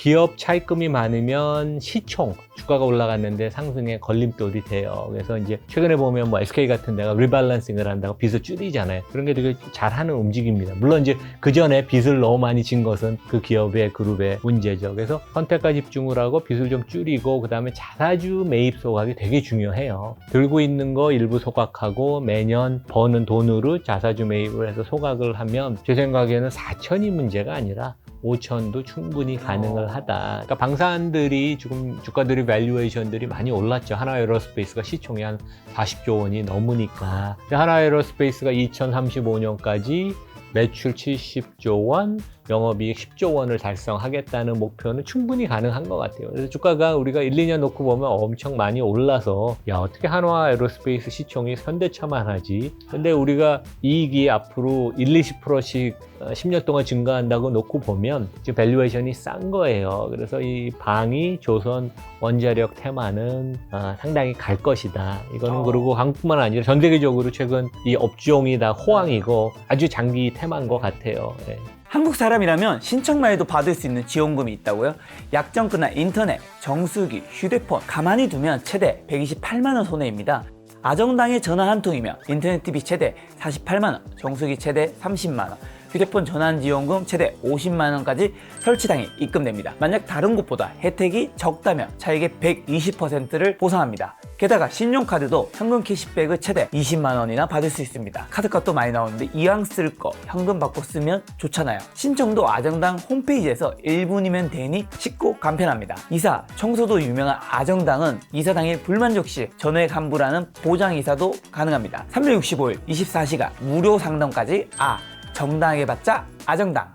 기업 차입금이 많으면 시총 주가가 올라갔는데 상승에 걸림돌이 돼요. 그래서 이제 최근에 보면 뭐 SK 같은 데가 리밸런싱을 한다고 빚을 줄이잖아요. 그런 게 되게 잘하는 움직임입니다. 물론 이제 그 전에 빚을 너무 많이 진 것은 그 기업의 그룹의 문제죠. 그래서 선택과 집중을 하고 빚을 좀 줄이고 그 다음에 자사주 매입 소각이 되게 중요해요. 들고 있는 거 일부 소각하고 매년 버는 돈으로 자사주 매입을 해서 소각을 하면 제 생각에는 4천이 문제가 아니라 5천도 충분히 가능을 하다. 그러니까 방산들이 지금 주가들이 밸류에이션들이 많이 올랐죠. 하나에어로스페이스가 시총이 한 40조 원이 넘으니까. 하나에어로스페이스가 2035년까지 매출 70조 원, 영업이익 10조 원을 달성하겠다는 목표는 충분히 가능한 것 같아요. 그래서 주가가 우리가 1, 2년 놓고 보면 엄청 많이 올라서 야 어떻게 한화 에어로스페이스 시총이 현대차만 하지? 근데 우리가 이익이 앞으로 1, 20%씩 10년 동안 증가한다고 놓고 보면 지금 밸류에이션이 싼 거예요. 그래서 이 방위, 조선, 원자력 테마는 상당히 갈 것이다. 이거는 그리고 한국뿐만 아니라 전 세계적으로 최근 이 업종이 다 호황이고 아주 장기 테마인 것 같아요. 네. 한국 사람이라면 신청만 해도 받을 수 있는 지원금이 있다고요? 약정 끝난 인터넷, 정수기, 휴대폰 가만히 두면 최대 128만 원 손해입니다. 아정당에 전화 한 통이면 인터넷 TV 최대 48만 원, 정수기 최대 30만 원, 휴대폰 전환 지원금 최대 50만 원까지 설치당해 입금됩니다. 만약 다른 곳보다 혜택이 적다면 차액의 120%를 보상합니다. 게다가 신용카드도 현금 캐시백을 최대 20만 원이나 받을 수 있습니다. 카드값도 많이 나오는데 이왕 쓸 거 현금 받고 쓰면 좋잖아요. 신청도 아정당 홈페이지에서 1분이면 되니 쉽고 간편합니다. 이사, 청소도 유명한 아정당은 이사당일 불만족 시 전액 환불하는 보장이사도 가능합니다. 365일 24시간 무료 상담까지 정당하게 받자 아정당.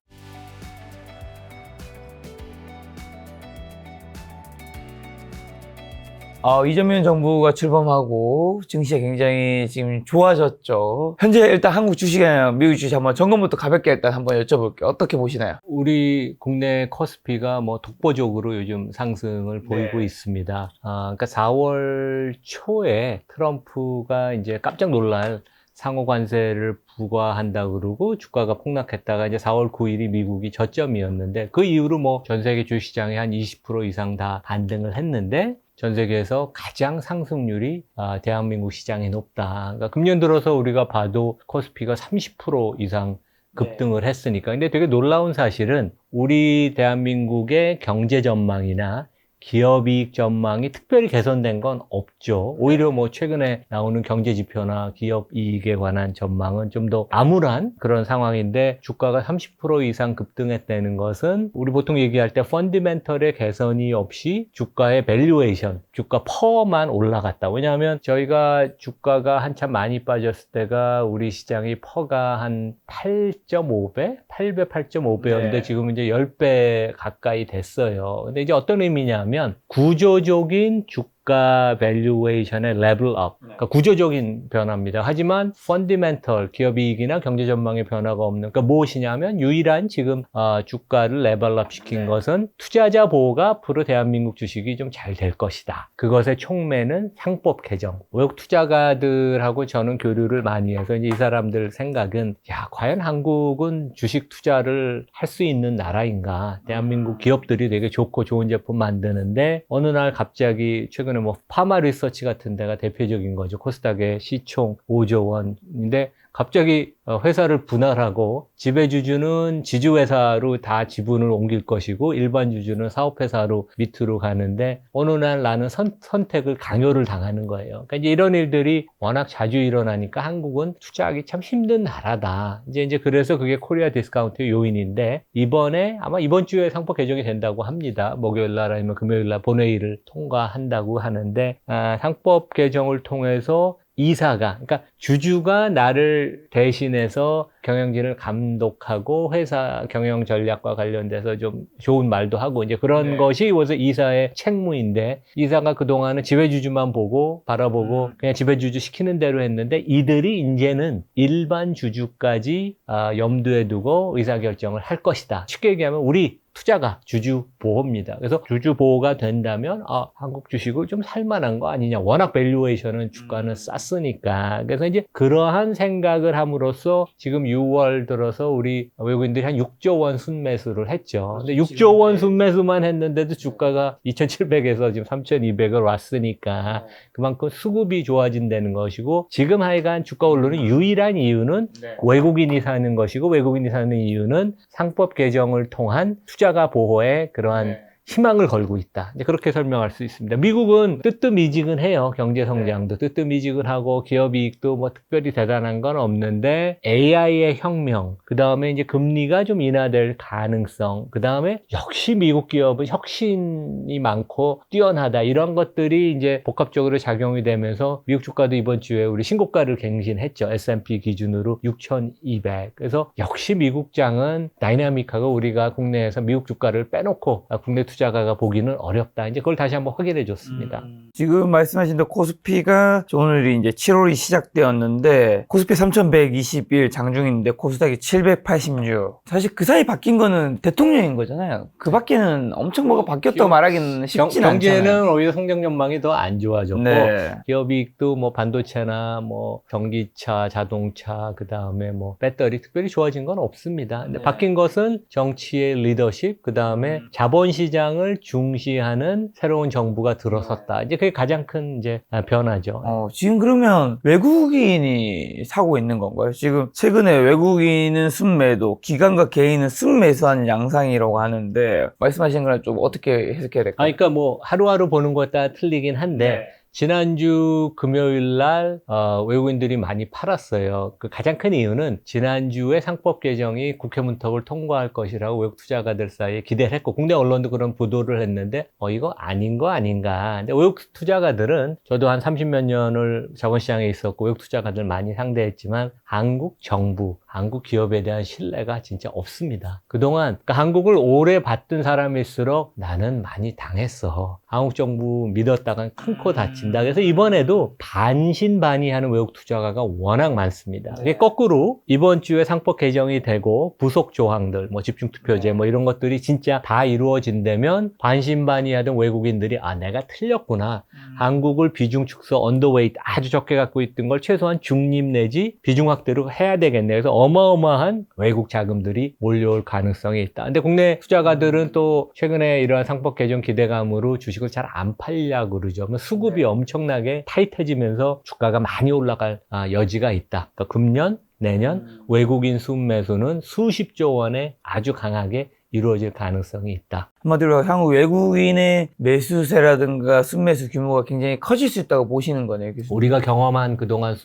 이재명 정부가 출범하고 증시가 굉장히 지금 좋아졌죠. 현재 일단 한국 주식이나 미국 주식 한번 점검부터 가볍게 일단 한번 여쭤볼게요. 어떻게 보시나요? 우리 국내 코스피가 뭐 독보적으로 요즘 상승을 보이고 있습니다. 그러니까 4월 초에 트럼프가 이제 깜짝 놀랄 상호 관세를 부과한다 그러고 주가가 폭락했다가 이제 4월 9일이 미국이 저점이었는데 그 이후로 뭐 전 세계 주식시장이 한 20% 이상 다 반등을 했는데 전 세계에서 가장 상승률이 대한민국 시장이 높다. 그러니까 금년 들어서 우리가 봐도 코스피가 30% 이상 급등을 했으니까. 근데 되게 놀라운 사실은 우리 대한민국의 경제 전망이나 기업이익 전망이 특별히 개선된 건 없죠. 오히려 뭐 최근에 나오는 경제 지표나 기업이익에 관한 전망은 좀 더 암울한 그런 상황인데 주가가 30% 이상 급등했다는 것은 우리 보통 얘기할 때 펀더멘털의 개선이 없이 주가의 밸류에이션, 주가 퍼만 올라갔다. 왜냐하면 저희가 주가가 한참 많이 빠졌을 때가 우리 시장이 퍼가 한 8.5배? 8배, 8.5배였는데 지금 이제 10배 가까이 됐어요. 근데 이제 어떤 의미냐면 구조적인 주가 밸류에이션의 레벨업, 그러니까 구조적인 변화입니다. 하지만 펀더멘털 기업이익이나 경제 전망의 변화가 없는, 그러니까 무엇이냐면 유일한 지금 주가를 레벨업 시킨 것은 투자자 보호가 앞으로 대한민국 주식이 좀 잘 될 것이다. 그것의 촉매는 상법 개정. 외국 투자가들하고 저는 교류를 많이 해서 이제 이 사람들 생각은 과연 한국은 주식 투자를 할 수 있는 나라인가? 대한민국 기업들이 되게 좋고 좋은 제품 만드는데 어느 날 갑자기 최근에 뭐 파마 리서치 같은 데가 대표적인 거죠. 코스닥의 시총 5조 원인데 갑자기 회사를 분할하고 지배주주는 지주회사로 다 지분을 옮길 것이고 일반 주주는 사업회사로 밑으로 가는데 어느 날 나는 선택을 강요를 당하는 거예요. 그러니까 이제 이런 일들이 워낙 자주 일어나니까 한국은 투자하기 참 힘든 나라다. 이제 그래서 그게 코리아 디스카운트 요인인데 이번에 아마 이번 주에 상법 개정이 된다고 합니다. 목요일 날 아니면 금요일 날 본회의를 통과한다고 하는데 상법 개정을 통해서 이사가, 그러니까 주주가 나를 대신해서 경영진을 감독하고 회사 경영 전략과 관련돼서 좀 좋은 말도 하고 이제 그런 것이 이사의 책무인데 이사가 그동안은 지배주주만 보고 바라보고 그냥 지배주주 시키는 대로 했는데 이들이 이제는 일반 주주까지 염두에 두고 의사결정을 할 것이다. 쉽게 얘기하면 우리 투자가 주주 보호입니다. 그래서 주주 보호가 된다면 한국 주식을 좀 살만한 거 아니냐. 워낙 밸류에이션은 주가는 쌌으니까. 그래서 이제 그러한 생각을 함으로써 지금 6월 들어서 우리 외국인들이 한 6조 원 순매수를 했죠. 근데 6조 원 순매수만 했는데도 주가가 2,700에서 지금 3,200을 왔으니까 그만큼 수급이 좋아진다는 것이고, 지금 하여간 주가 오르는 유일한 이유는 외국인이 사는 것이고, 외국인이 사는 이유는 상법 개정을 통한 투자가 보호에 그러한 희망을 걸고 있다. 이제 그렇게 설명할 수 있습니다. 미국은 뜨뜻미지근해요. 경제 성장도 뜨뜻미지근하고 기업 이익도 뭐 특별히 대단한 건 없는데, AI의 혁명, 그 다음에 이제 금리가 좀 인하될 가능성, 그 다음에 역시 미국 기업은 혁신이 많고 뛰어나다, 이런 것들이 이제 복합적으로 작용이 되면서 미국 주가도 이번 주에 우리 신고가를 갱신했죠. S&P 기준으로 6,200. 그래서 역시 미국장은 다이나믹하고, 우리가 국내에서 미국 주가를 빼놓고 국내 투자가가 보기는 어렵다. 이제 그걸 다시 한번 확인해 줬습니다. 지금 말씀하신 대로 코스피가 오늘이 이제 7월이 시작되었는데, 코스피 3,121 장중인데 코스닥이 786. 사실 그 사이 바뀐 거는 대통령인 거잖아요. 그 밖에는 엄청 뭐가 바뀌었다고 말하기는 쉽진 않잖아요. 경제는 오히려 성장 전망이 더 안 좋아졌고, 네. 기업 이익도 뭐 반도체나 뭐 전기차, 자동차, 그 다음에 뭐 배터리 특별히 좋아진 건 없습니다. 근데 바뀐 것은 정치의 리더십, 그 다음에 자본시장을 중시하는 새로운 정부가 들어섰다. 이제 그게 가장 큰 이제 변화죠. 지금 그러면 외국인이 사고 있는 건가요? 지금 최근에 외국인은 순매도, 기관과 개인은 순매수하는 양상이라고 하는데, 말씀하신 거랑 좀 어떻게 해석해야 될까요? 그러니까 뭐 하루하루 보는 것에 따라 틀리긴 한데, 지난주 금요일 날 외국인들이 많이 팔았어요. 그 가장 큰 이유는 지난주에 상법 개정이 국회 문턱을 통과할 것이라고 외국 투자가들 사이에 기대를 했고, 국내 언론도 그런 보도를 했는데 이거 아닌 거 아닌가. 근데 외국 투자가들은, 저도 한 30몇 년을 자본시장에 있었고 외국 투자가들 많이 상대했지만, 한국 정부, 한국 기업에 대한 신뢰가 진짜 없습니다. 그동안 그러니까 한국을 오래 봤던 사람일수록 나는 많이 당했어. 한국 정부 믿었다간 큰 코 다친다. 그래서 이번에도 반신반의하는 외국 투자가가 워낙 많습니다. 그게 거꾸로 이번 주에 상법 개정이 되고 부속 조항들, 뭐 집중투표제 뭐 이런 것들이 진짜 다 이루어진다면, 반신반의하던 외국인들이 내가 틀렸구나. 한국을 비중 축소 언더웨이트 아주 적게 갖고 있던 걸 최소한 중립 내지 비중 확대로 해야 되겠네. 그래서 어마어마한 외국 자금들이 몰려올 가능성이 있다. 근데 국내 투자가들은 또 최근에 이러한 상법 개정 기대감으로 주식을 잘 안 팔려고 그러죠. 수급이 엄청나게 타이트해지면서 주가가 많이 올라갈 여지가 있다. 그러니까 금년, 내년 외국인 순매수는 수십조 원에 아주 강하게 이루어질 가능성이 있다. 한마디로 향후 외국인의 매수세라든가 순매수 규모가 굉장히 커질 수 있다고 보시는 거네요, 교수님. 우리가 경험한 그동안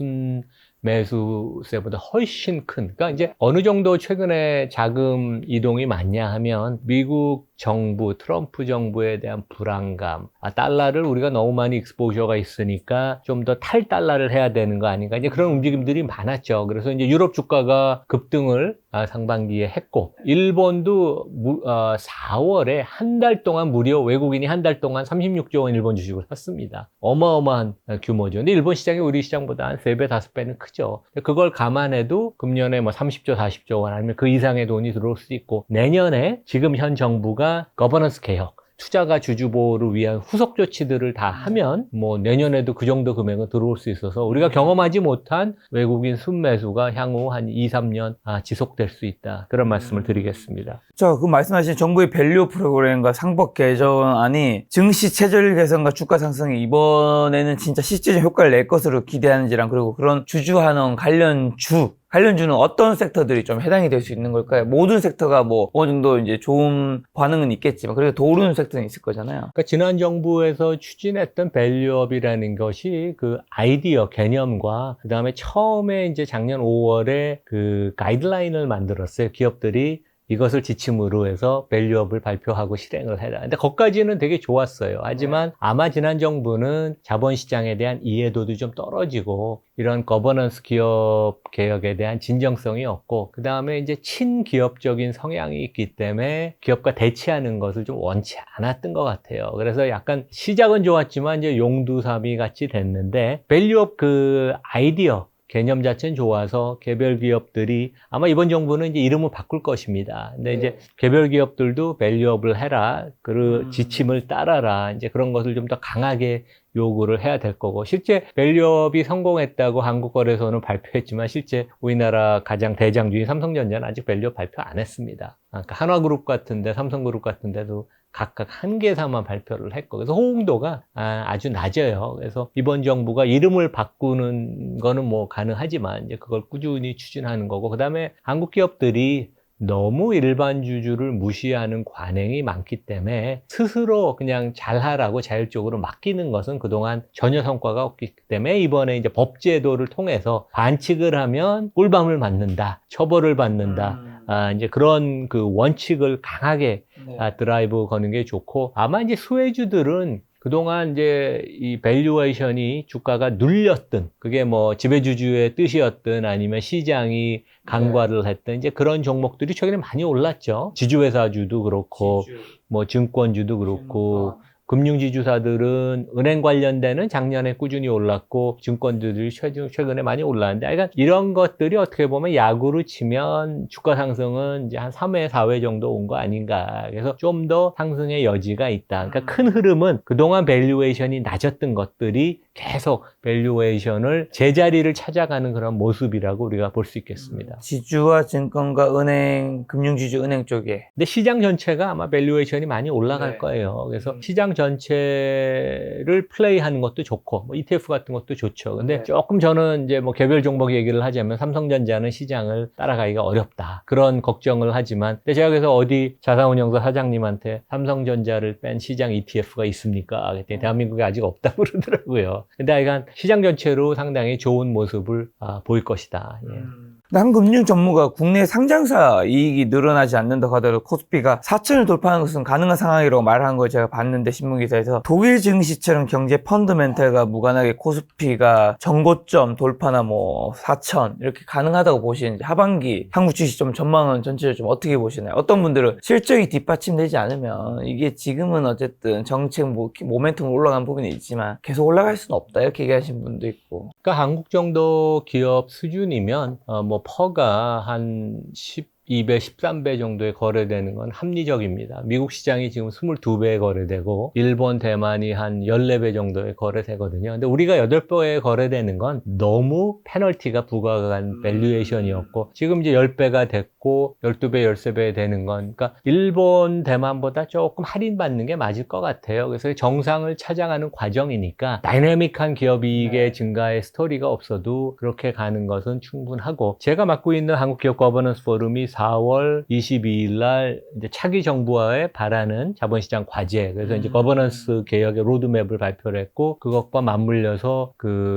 매수세보다 훨씬 큰, 그러니까 이제 어느 정도 최근에 자금 이동이 많냐 하면, 미국 정부, 트럼프 정부에 대한 불안감, 달러를 우리가 너무 많이 익스포저가 있으니까 좀 더 탈달러를 해야 되는 거 아닌가, 이제 그런 움직임들이 많았죠. 그래서 이제 유럽 주가가 급등을 상반기에 했고, 일본도 4월에 한 달 동안 무려 외국인이 한 달 동안 36조 원 일본 주식을 샀습니다. 어마어마한 규모죠. 근데 일본 시장이 우리 시장보다 한 3배, 5배는 크죠. 그걸 감안해도 금년에 뭐 30조, 40조 원 아니면 그 이상의 돈이 들어올 수도 있고, 내년에 지금 현 정부가 거버넌스 개혁, 투자가 주주보호를 위한 후속 조치들을 다 하면 뭐 내년에도 그 정도 금액은 들어올 수 있어서, 우리가 경험하지 못한 외국인 순매수가 향후 한 2, 3년 지속될 수 있다. 그런 말씀을 드리겠습니다. 자, 그 말씀하신 정부의 밸류 프로그램과 상법 개정안이 증시 체질 개선과 주가 상승이 이번에는 진짜 실질적 효과를 낼 것으로 기대하는지랑, 그리고 그런 주주환원 관련주는 어떤 섹터들이 좀 해당이 될 수 있는 걸까요? 모든 섹터가 뭐 어느 정도 이제 좋은 반응은 있겠지만, 그래도 더 오르는 섹터는 있을 거잖아요. 그러니까 지난 정부에서 추진했던 밸류업이라는 것이 그 아이디어, 개념과 그 다음에 처음에 이제 작년 5월에 그 가이드라인을 만들었어요. 기업들이 이것을 지침으로 해서 밸류업을 발표하고 실행을 해라. 근데 거기까지는 되게 좋았어요. 하지만 아마 지난 정부는 자본시장에 대한 이해도도 좀 떨어지고, 이런 거버넌스 기업 개혁에 대한 진정성이 없고, 그 다음에 이제 친기업적인 성향이 있기 때문에 기업과 대치하는 것을 좀 원치 않았던 것 같아요. 그래서 약간 시작은 좋았지만 이제 용두사미 같이 됐는데, 밸류업 그 아이디어, 개념 자체는 좋아서 개별 기업들이, 아마 이번 정부는 이제 이름을 바꿀 것입니다. 근데 이제 개별 기업들도 밸류업을 해라, 그 지침을 따라라, 이제 그런 것을 좀 더 강하게 요구를 해야 될 거고, 실제 밸류업이 성공했다고 한국거래소는 발표했지만 실제 우리나라 가장 대장주인 삼성전자는 아직 밸류업 발표 안 했습니다. 그러니까 한화그룹 같은데, 삼성그룹 같은데도 각각 한 개사만 발표를 했고, 그래서 호응도가 아주 낮아요. 그래서 이번 정부가 이름을 바꾸는 거는 뭐 가능하지만 이제 그걸 꾸준히 추진하는 거고, 그 다음에 한국 기업들이 너무 일반 주주를 무시하는 관행이 많기 때문에 스스로 그냥 잘하라고 자율적으로 맡기는 것은 그동안 전혀 성과가 없기 때문에 이번에 이제 법제도를 통해서 반칙을 하면 꿀밤을 맞는다, 처벌을 받는다, 이제 그런 그 원칙을 강하게 드라이브 거는 게 좋고, 아마 이제 수혜주들은 그동안 이제 이 밸류에이션이 주가가 눌렸든, 그게 뭐 지배주주의 뜻이었든 아니면 시장이 간과를 했든, 이제 그런 종목들이 최근에 많이 올랐죠. 지주회사주도 그렇고, 뭐 증권주도 그렇고, 금융지주사들은 은행 관련되는 작년에 꾸준히 올랐고, 증권주들이 최근에 많이 올랐는데, 그러니까 이런 것들이 어떻게 보면 야구로 치면 주가 상승은 이제 한 3회, 4회 정도 온 거 아닌가. 그래서 좀 더 상승의 여지가 있다. 그러니까 큰 흐름은 그동안 밸류에이션이 낮았던 것들이 계속 밸류에이션을 제자리를 찾아가는 그런 모습이라고 우리가 볼 수 있겠습니다. 지주와 증권과 은행, 금융지주 은행 쪽에. 근데 시장 전체가 아마 밸류에이션이 많이 올라갈 네. 거예요. 그래서 시장 전체를 플레이하는 것도 좋고, 뭐 ETF 같은 것도 좋죠. 근데 네. 조금 저는 이제 뭐 개별 종목 얘기를 하자면 삼성전자는 시장을 따라가기가 어렵다, 그런 걱정을 하지만, 근데 제가 그래서 어디 자산운용사 사장님한테 삼성전자를 뺀 시장 ETF가 있습니까? 그랬더니 대한민국에 아직 없다고 그러더라고요. 근데 하여간 시장 전체로 상당히 좋은 모습을 보일 것이다. 예. 한 금융 전무가 국내 상장사 이익이 늘어나지 않는다고 하더라도 코스피가 4천을 돌파하는 것은 가능한 상황이라고 말한 걸 제가 봤는데, 신문기사에서 독일 증시처럼 경제 펀더멘탈과 무관하게 코스피가 정고점 돌파나 뭐 4천 이렇게 가능하다고 보시는지, 하반기 한국 주식 좀 전망은 전체를 좀 어떻게 보시나요? 어떤 분들은 실적이 뒷받침되지 않으면 이게 지금은 어쨌든 정책 모멘텀으로 올라간 부분이 있지만 계속 올라갈 수는 없다, 이렇게 얘기하시는 분도 있고. 그러니까 한국 정도 기업 수준이면 뭐 퍼가 한 12배, 13배 정도에 거래되는 건 합리적입니다. 미국 시장이 지금 22배에 거래되고, 일본, 대만이 한 14배 정도에 거래되거든요. 근데 우리가 8배에 거래되는 건 너무 페널티가 부과한 밸류에이션이었고, 지금 이제 10배가 됐고, 12배, 13배 되는 건, 그러니까 일본, 대만보다 조금 할인받는 게 맞을 것 같아요. 그래서 정상을 찾아가는 과정이니까, 다이내믹한 기업 이익의 증가의 스토리가 없어도 그렇게 가는 것은 충분하고, 제가 맡고 있는 한국기업 거버넌스 포럼이 4월 22일 날 이제 차기 정부와의 바라는 자본시장 과제, 그래서 이제 거버넌스 개혁의 로드맵을 발표를 했고, 그것과 맞물려서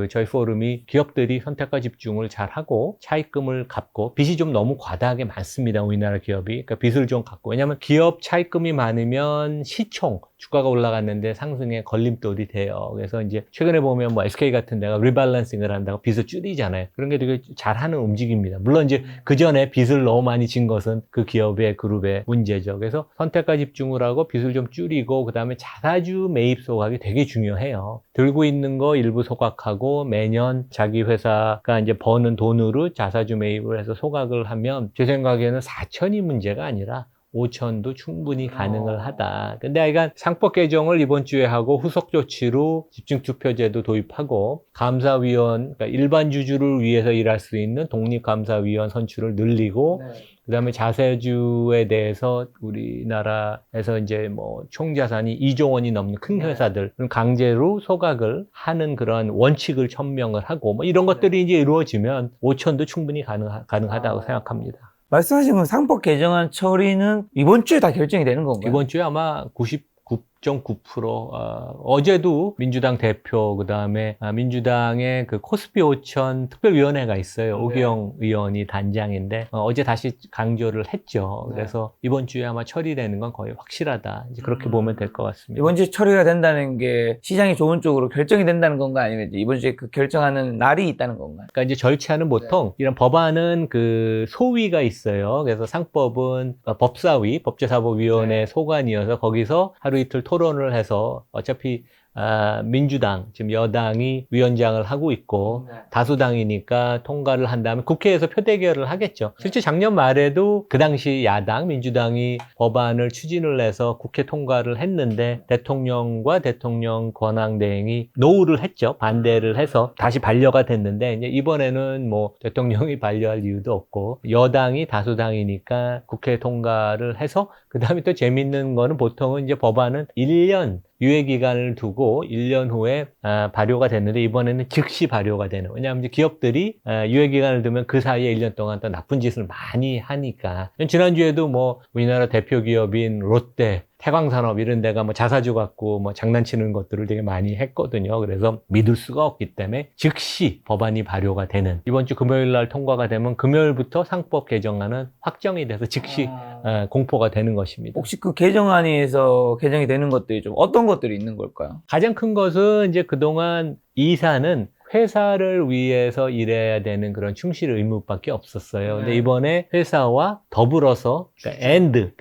저희 포럼이 기업들이 선택과 집중을 잘 하고 차입금을 갚고, 빚이 좀 너무 과다하게 많습니다, 우리나라 기업이. 그러니까 빚을 좀 갚고, 왜냐하면 기업 차입금이 많으면 시총 주가가 올라갔는데 상승에 걸림돌이 돼요. 그래서 이제 최근에 보면 뭐 SK 같은 데가 리밸런싱을 한다고 빚을 줄이잖아요. 그런 게 되게 잘하는 움직임입니다. 물론 이제 그 전에 빚을 너무 많이 진 것은 그 기업의 그룹의 문제죠. 그래서 선택과 집중을 하고 빚을 좀 줄이고, 그 다음에 자사주 매입 소각이 되게 중요해요. 들고 있는 거 일부 소각하고, 매년 자기 회사가 이제 버는 돈으로 자사주 매입을 해서 소각을 하면, 제 생각에는 4천이 문제가 아니라 5천도 충분히 가능을 하다. 근데 하여간 상법 개정을 이번 주에 하고, 후속 조치로 집중투표제도 도입하고, 감사위원, 그러니까 일반 주주를 위해서 일할 수 있는 독립감사위원 선출을 늘리고, 그 다음에 자사주에 대해서 우리나라에서 이제 뭐 총자산이 2조 원이 넘는 큰 회사들 강제로 소각을 하는 그런 원칙을 천명을 하고, 뭐 이런 것들이 이제 이루어지면 5천도 충분히 가능하다고 생각합니다. 말씀하신 건 상법 개정안 처리는 이번 주에 다 결정이 되는 건가요? 이번 주에 아마 99.9%, 어제도 민주당 대표, 그 다음에 민주당의 그 코스피 5천 특별위원회가 있어요. 네. 오기영 의원이 단장인데, 어제 다시 강조를 했죠. 네. 그래서 이번 주에 아마 처리되는 건 거의 확실하다, 이제 그렇게 보면 될 것 같습니다. 이번 주에 처리가 된다는 게 시장이 좋은 쪽으로 결정이 된다는 건가, 아니면 이번 주에 그 결정하는 날이 있다는 건가요? 그러니까 이제 절차는 보통 이런 법안은 그 소위가 있어요. 그래서 상법은 법사위, 법제사법위원회 소관이어서 거기서 하루 이틀 토론을 해서, 어차피 민주당, 지금 여당이 위원장을 하고 있고 다수당이니까 통과를 한 다음에 국회에서 표대결을 하겠죠. 실제 작년 말에도 그 당시 야당, 민주당이 법안을 추진을 해서 국회 통과를 했는데 대통령과 대통령 권한대행이 노우를 했죠. 반대를 해서 다시 반려가 됐는데 이제 이번에는 뭐 대통령이 반려할 이유도 없고 여당이 다수당이니까 국회 통과를 해서 그 다음에 또 재밌는 거는 보통은 이제 법안은 1년 유예기간을 두고 1년 후에 발효가 됐는데 이번에는 즉시 발효가 되는. 왜냐하면 이제 기업들이 유예기간을 두면 그 사이에 1년 동안 또 나쁜 짓을 많이 하니까. 지난주에도 뭐 우리나라 대표 기업인 롯데, 태광산업 이런 데가 뭐 자사주 갖고 뭐 장난치는 것들을 되게 많이 했거든요. 그래서 믿을 수가 없기 때문에 즉시 법안이 발효가 되는. 이번 주 금요일 날 통과가 되면 금요일부터 상법 개정안은 확정이 돼서 즉시 공포가 되는 것입니다. 혹시 그 개정안에서 개정이 되는 것들이 좀 어떤 것들이 있는 걸까요? 가장 큰 것은 이제 그동안 이사는 회사를 위해서 일해야 되는 그런 충실 의무밖에 없었어요. 근데 이번에 회사와 더불어서, 그러니까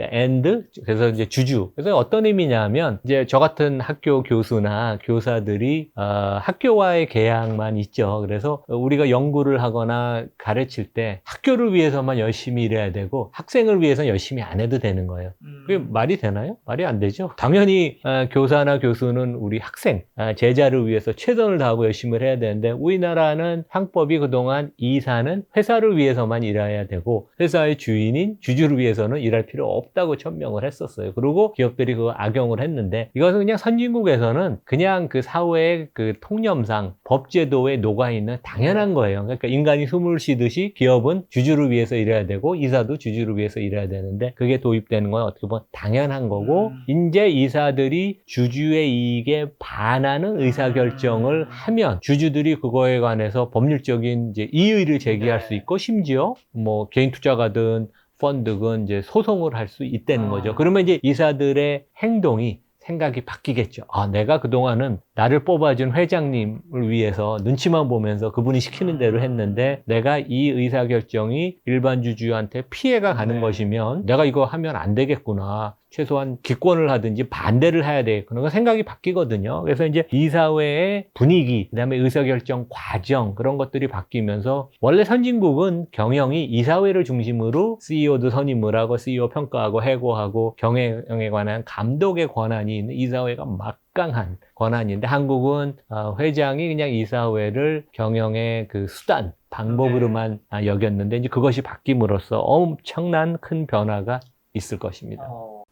그래서 이제 주주. 그래서 어떤 의미냐면, 이제 저 같은 학교 교수나 교사들이, 학교와의 계약만 있죠. 그래서 우리가 연구를 하거나 가르칠 때 학교를 위해서만 열심히 일해야 되고, 학생을 위해서는 열심히 안 해도 되는 거예요. 그게 말이 되나요? 말이 안 되죠. 당연히, 교사나 교수는 우리 학생, 제자를 위해서 최선을 다하고 열심히 해야 되는데, 우리나라는 상법이 그동안 이사는 회사를 위해서만 일해야 되고 회사의 주인인 주주를 위해서는 일할 필요 없다고 천명을 했었어요. 그리고 기업들이 그거 악용을 했는데 이것은 그냥 선진국에서는 그냥 그 사회의 그 통념상 법제도에 녹아있는 당연한 거예요. 그러니까 인간이 숨을 쉬듯이 기업은 주주를 위해서 일해야 되고 이사도 주주를 위해서 일해야 되는데 그게 도입되는 건 어떻게 보면 당연한 거고 이제 이사들이 주주의 이익에 반하는 의사결정을 하면 주주들이 그거에 관해서 법률적인 이제 이의를 제기할 수 있고 심지어 뭐 개인 투자가든 펀드든 이제 소송을 할 수 있다는 거죠. 그러면 이제 이사들의 행동이 생각이 바뀌겠죠. 내가 그동안은 나를 뽑아준 회장님을 위해서 눈치만 보면서 그분이 시키는 대로 했는데 내가 이 의사결정이 일반 주주한테 피해가 가는 것이면 내가 이거 하면 안 되겠구나. 최소한 기권을 하든지 반대를 해야 되겠구나. 그 생각이 바뀌거든요. 그래서 이제 이사회의 분위기, 그다음에 의사결정 과정 그런 것들이 바뀌면서 원래 선진국은 경영이 이사회를 중심으로 CEO도 선임을 하고 CEO 평가하고 해고하고 경영에 관한 감독의 권한이 있는 이사회가 막강한 권한인데 한국은 회장이 그냥 이사회를 경영의 그 수단, 방법으로만 여겼는데 이제 그것이 바뀜으로써 엄청난 큰 변화가 있을 것입니다.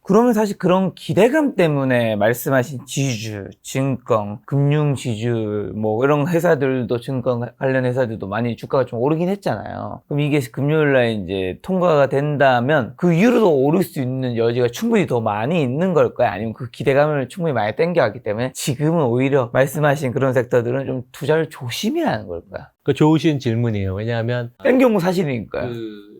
그러면 사실 그런 기대감 때문에 말씀하신 지주, 증권, 금융지주, 뭐 이런 회사들도 증권 관련 회사들도 많이 주가가 좀 오르긴 했잖아요. 그럼 이게 금요일날 이제 통과가 된다면 그 이후로도 오를 수 있는 여지가 충분히 더 많이 있는 걸까요? 아니면 그 기대감을 충분히 많이 땡겨왔기 때문에 지금은 오히려 말씀하신 그런 섹터들은 좀 투자를 조심해야 하는 걸까요? 그 좋으신 질문이에요. 왜냐하면 땡겨온 건 사실이니까요.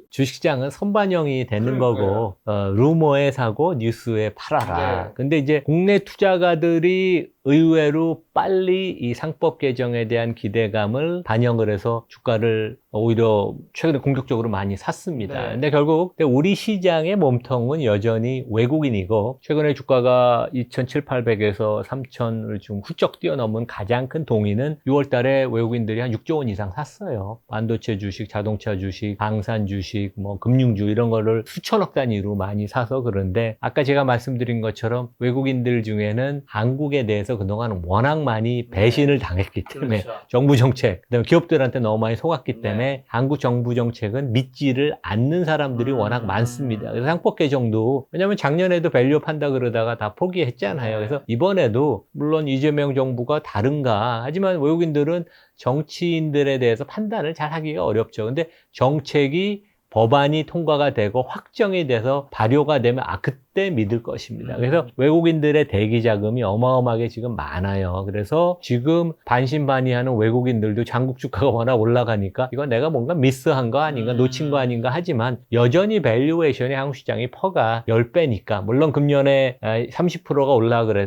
주식시장은 선반영이 되는 거고 루머에 사고 뉴스에 팔아라. 근데 이제 국내 투자가들이 의외로 빨리 이 상법 개정에 대한 기대감을 반영을 해서 주가를 오히려 최근에 공격적으로 많이 샀습니다. 근데 결국 우리 시장의 몸통은 여전히 외국인이고 최근에 주가가 2,700에서 3,000을 좀 훌쩍 뛰어넘은 가장 큰 동의는 6월 달에 외국인들이 한 6조 원 이상 샀어요. 반도체 주식, 자동차 주식, 방산 주식, 뭐 금융주 이런 거를 수천억 단위로 많이 사서 그런데 아까 제가 말씀드린 것처럼 외국인들 중에는 한국에 대해서 그동안 워낙 많이 배신을 당했기 때문에 정부 정책, 그다음에 기업들한테 너무 많이 속았기 때문에 한국 정부 정책은 믿지를 않는 사람들이 워낙 많습니다. 그래서 상법 개정도 왜냐하면 작년에도 밸류 판다 그러다가 다 포기했잖아요. 그래서 이번에도 물론 이재명 정부가 다른가 하지만 외국인들은 정치인들에 대해서 판단을 잘 하기가 어렵죠. 근데 정책이 법안이 통과가 되고 확정이 돼서 발효가 되면 그때 믿을 것입니다. 그래서 외국인들의 대기 자금이 어마어마하게 지금 많아요. 그래서 지금 반신반의하는 외국인들도 장국 주가가 워낙 올라가니까 이건 내가 뭔가 미스한 거 아닌가 놓친 거 아닌가 하지만 여전히 밸류에이션이 한국 시장이 퍼가 10배니까 물론 금년에 30%가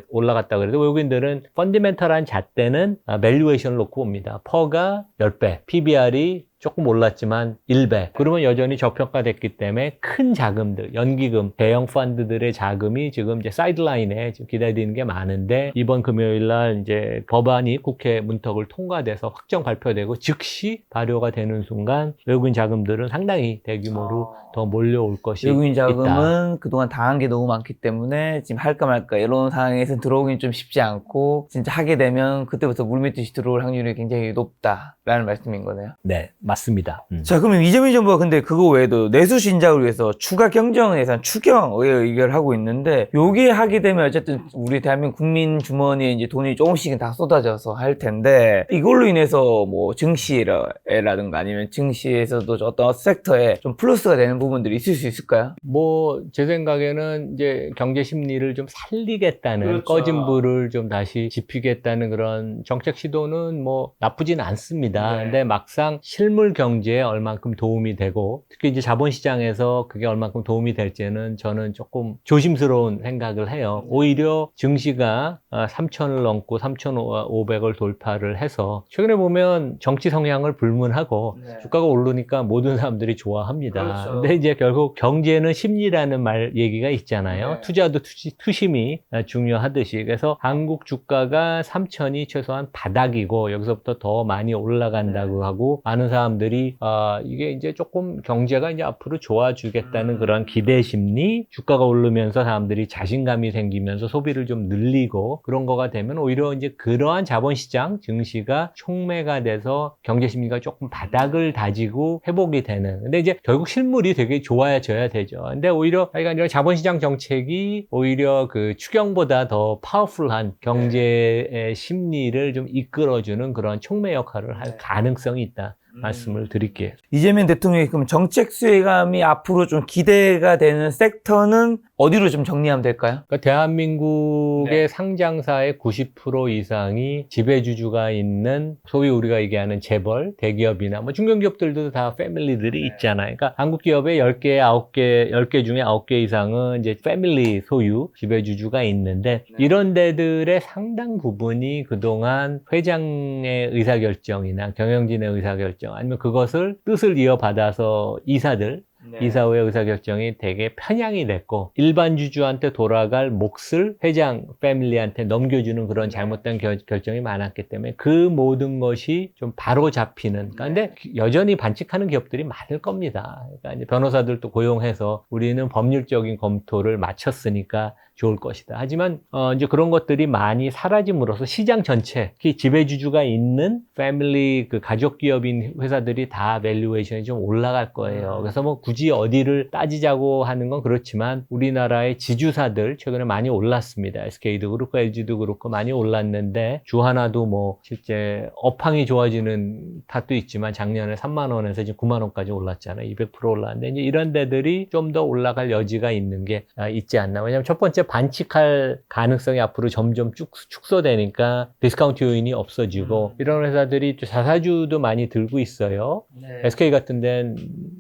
올라갔다 그래도 외국인들은 펀디멘탈한 잣대는 밸류에이션을 놓고 봅니다. 퍼가 10배, PBR이 조금 올랐지만 1배. 그러면 여전히 저평가됐기 때문에 큰 자금들, 연기금, 대형 펀드들의 자금이 지금 이제 사이드라인에 지금 기다리는 게 많은데 이번 금요일 날 이제 법안이 국회 문턱을 통과돼서 확정 발표되고 즉시 발효가 되는 순간 외국인 자금들은 상당히 대규모로 더 몰려올 것이 외국인 있다. 자금은 그동안 당한 게 너무 많기 때문에 지금 할까 말까 이런 상황에서 들어오긴 좀 쉽지 않고 진짜 하게 되면 그때부터 물밀듯이 들어올 확률이 굉장히 높다라는 말씀인 거네요. 네, 맞습니다. 자, 그러면 이재민 정부가 근데 그거 외에도 내수 신작을 위해서 추가 경정 예산 추경 의결을 하고 있는데 요게 하게 되면 어쨌든 우리 대한민국 국민 주머니에 이제 돈이 조금씩은 다 쏟아져서 할 텐데 이걸로 인해서 뭐 증시라든가 아니면 증시에서도 어떤 섹터에 좀 플러스가 되는 부분들이 있을 수 있을까요? 뭐 제 생각에는 이제 경제 심리를 좀 살리겠다는 그렇죠. 꺼진 불을 좀 다시 지피겠다는 그런 정책 시도는 뭐 나쁘진 않습니다. 네. 근데 막상 실물 경제에 얼만큼 도움이 되고 특히 이제 자본시장에서 그게 얼만큼 도움이 될지는 저는 조금 조심스러운 생각을 해요. 오히려 증시가 3,000을 넘고 3,500을 돌파를 해서 최근에 보면 정치 성향을 불문하고 네. 주가가 오르니까 모든 사람들이 좋아합니다. 그렇죠. 근데 이제 결국 경제는 심리라는 말 얘기가 있잖아요. 네. 투자도 투심이 중요하듯이. 그래서 한국 주가가 3,000이 최소한 바닥이고 여기서부터 더 많이 올라간다고 하고 많은 사람들이 이게 이제 조금 경제가 이제 앞으로 좋아지겠다는 그런 기대 심리, 주가가 오르면서 사람들이 자신감이 생기면서 소비를 좀 늘리고 그런 거가 되면 오히려 이제 그러한 자본시장 증시가 촉매가 돼서 경제 심리가 조금 바닥을 다지고 회복이 되는. 근데 이제 결국 실물이 되게 좋아져야 되죠. 근데 오히려 아니라 자본시장 정책이 오히려 그 추경보다 더 파워풀한 경제의 심리를 좀 이끌어주는 그런 촉매 역할을 할 가능성이 있다. 말씀을 드릴게요. 이재명 대통령이 그럼 정책 수혜감이 앞으로 좀 기대가 되는 섹터는 어디로 좀 정리하면 될까요? 그러니까 대한민국의 네. 상장사의 90% 이상이 지배주주가 있는 소위 우리가 얘기하는 재벌, 대기업이나 뭐 중견기업들도 다 패밀리들이 있잖아요. 그러니까 한국 기업의 10개 중에 9개 이상은 이제 패밀리 소유 지배주주가 있는데 이런 데들의 상당 부분이 그동안 회장의 의사결정이나 경영진의 의사결정 아니면 그것을 뜻을 이어받아서 이사들 이사회의 의사결정이 되게 편향이 됐고 일반 주주한테 돌아갈 몫을 회장 패밀리한테 넘겨주는 그런 잘못된 결정이 많았기 때문에 그 모든 것이 좀 바로 잡히는 근데 여전히 반칙하는 기업들이 많을 겁니다. 그러니까 이제 변호사들도 고용해서 우리는 법률적인 검토를 마쳤으니까 좋을 것이다. 하지만 이제 그런 것들이 많이 사라짐으로써 시장 전체, 특히 지배주주가 있는 패밀리 그 가족 기업인 회사들이 다 밸류에이션이 좀 올라갈 거예요. 그래서 뭐 굳이 어디를 따지자고 하는 건 그렇지만 우리나라의 지주사들 최근에 많이 올랐습니다. SK도 그렇고 LG도 그렇고 많이 올랐는데 주 하나도 뭐 실제 업황이 좋아지는 탓도 있지만 작년에 3만 원에서 지금 9만 원까지 올랐잖아요. 200% 올랐는데 이제 이런 데들이 좀 더 올라갈 여지가 있는 게 있지 않나. 왜냐하면 첫 번째 반칙할 가능성이 앞으로 점점 축소되니까 디스카운트 요인이 없어지고 이런 회사들이 또 자사주도 많이 들고 있어요. SK 같은 데는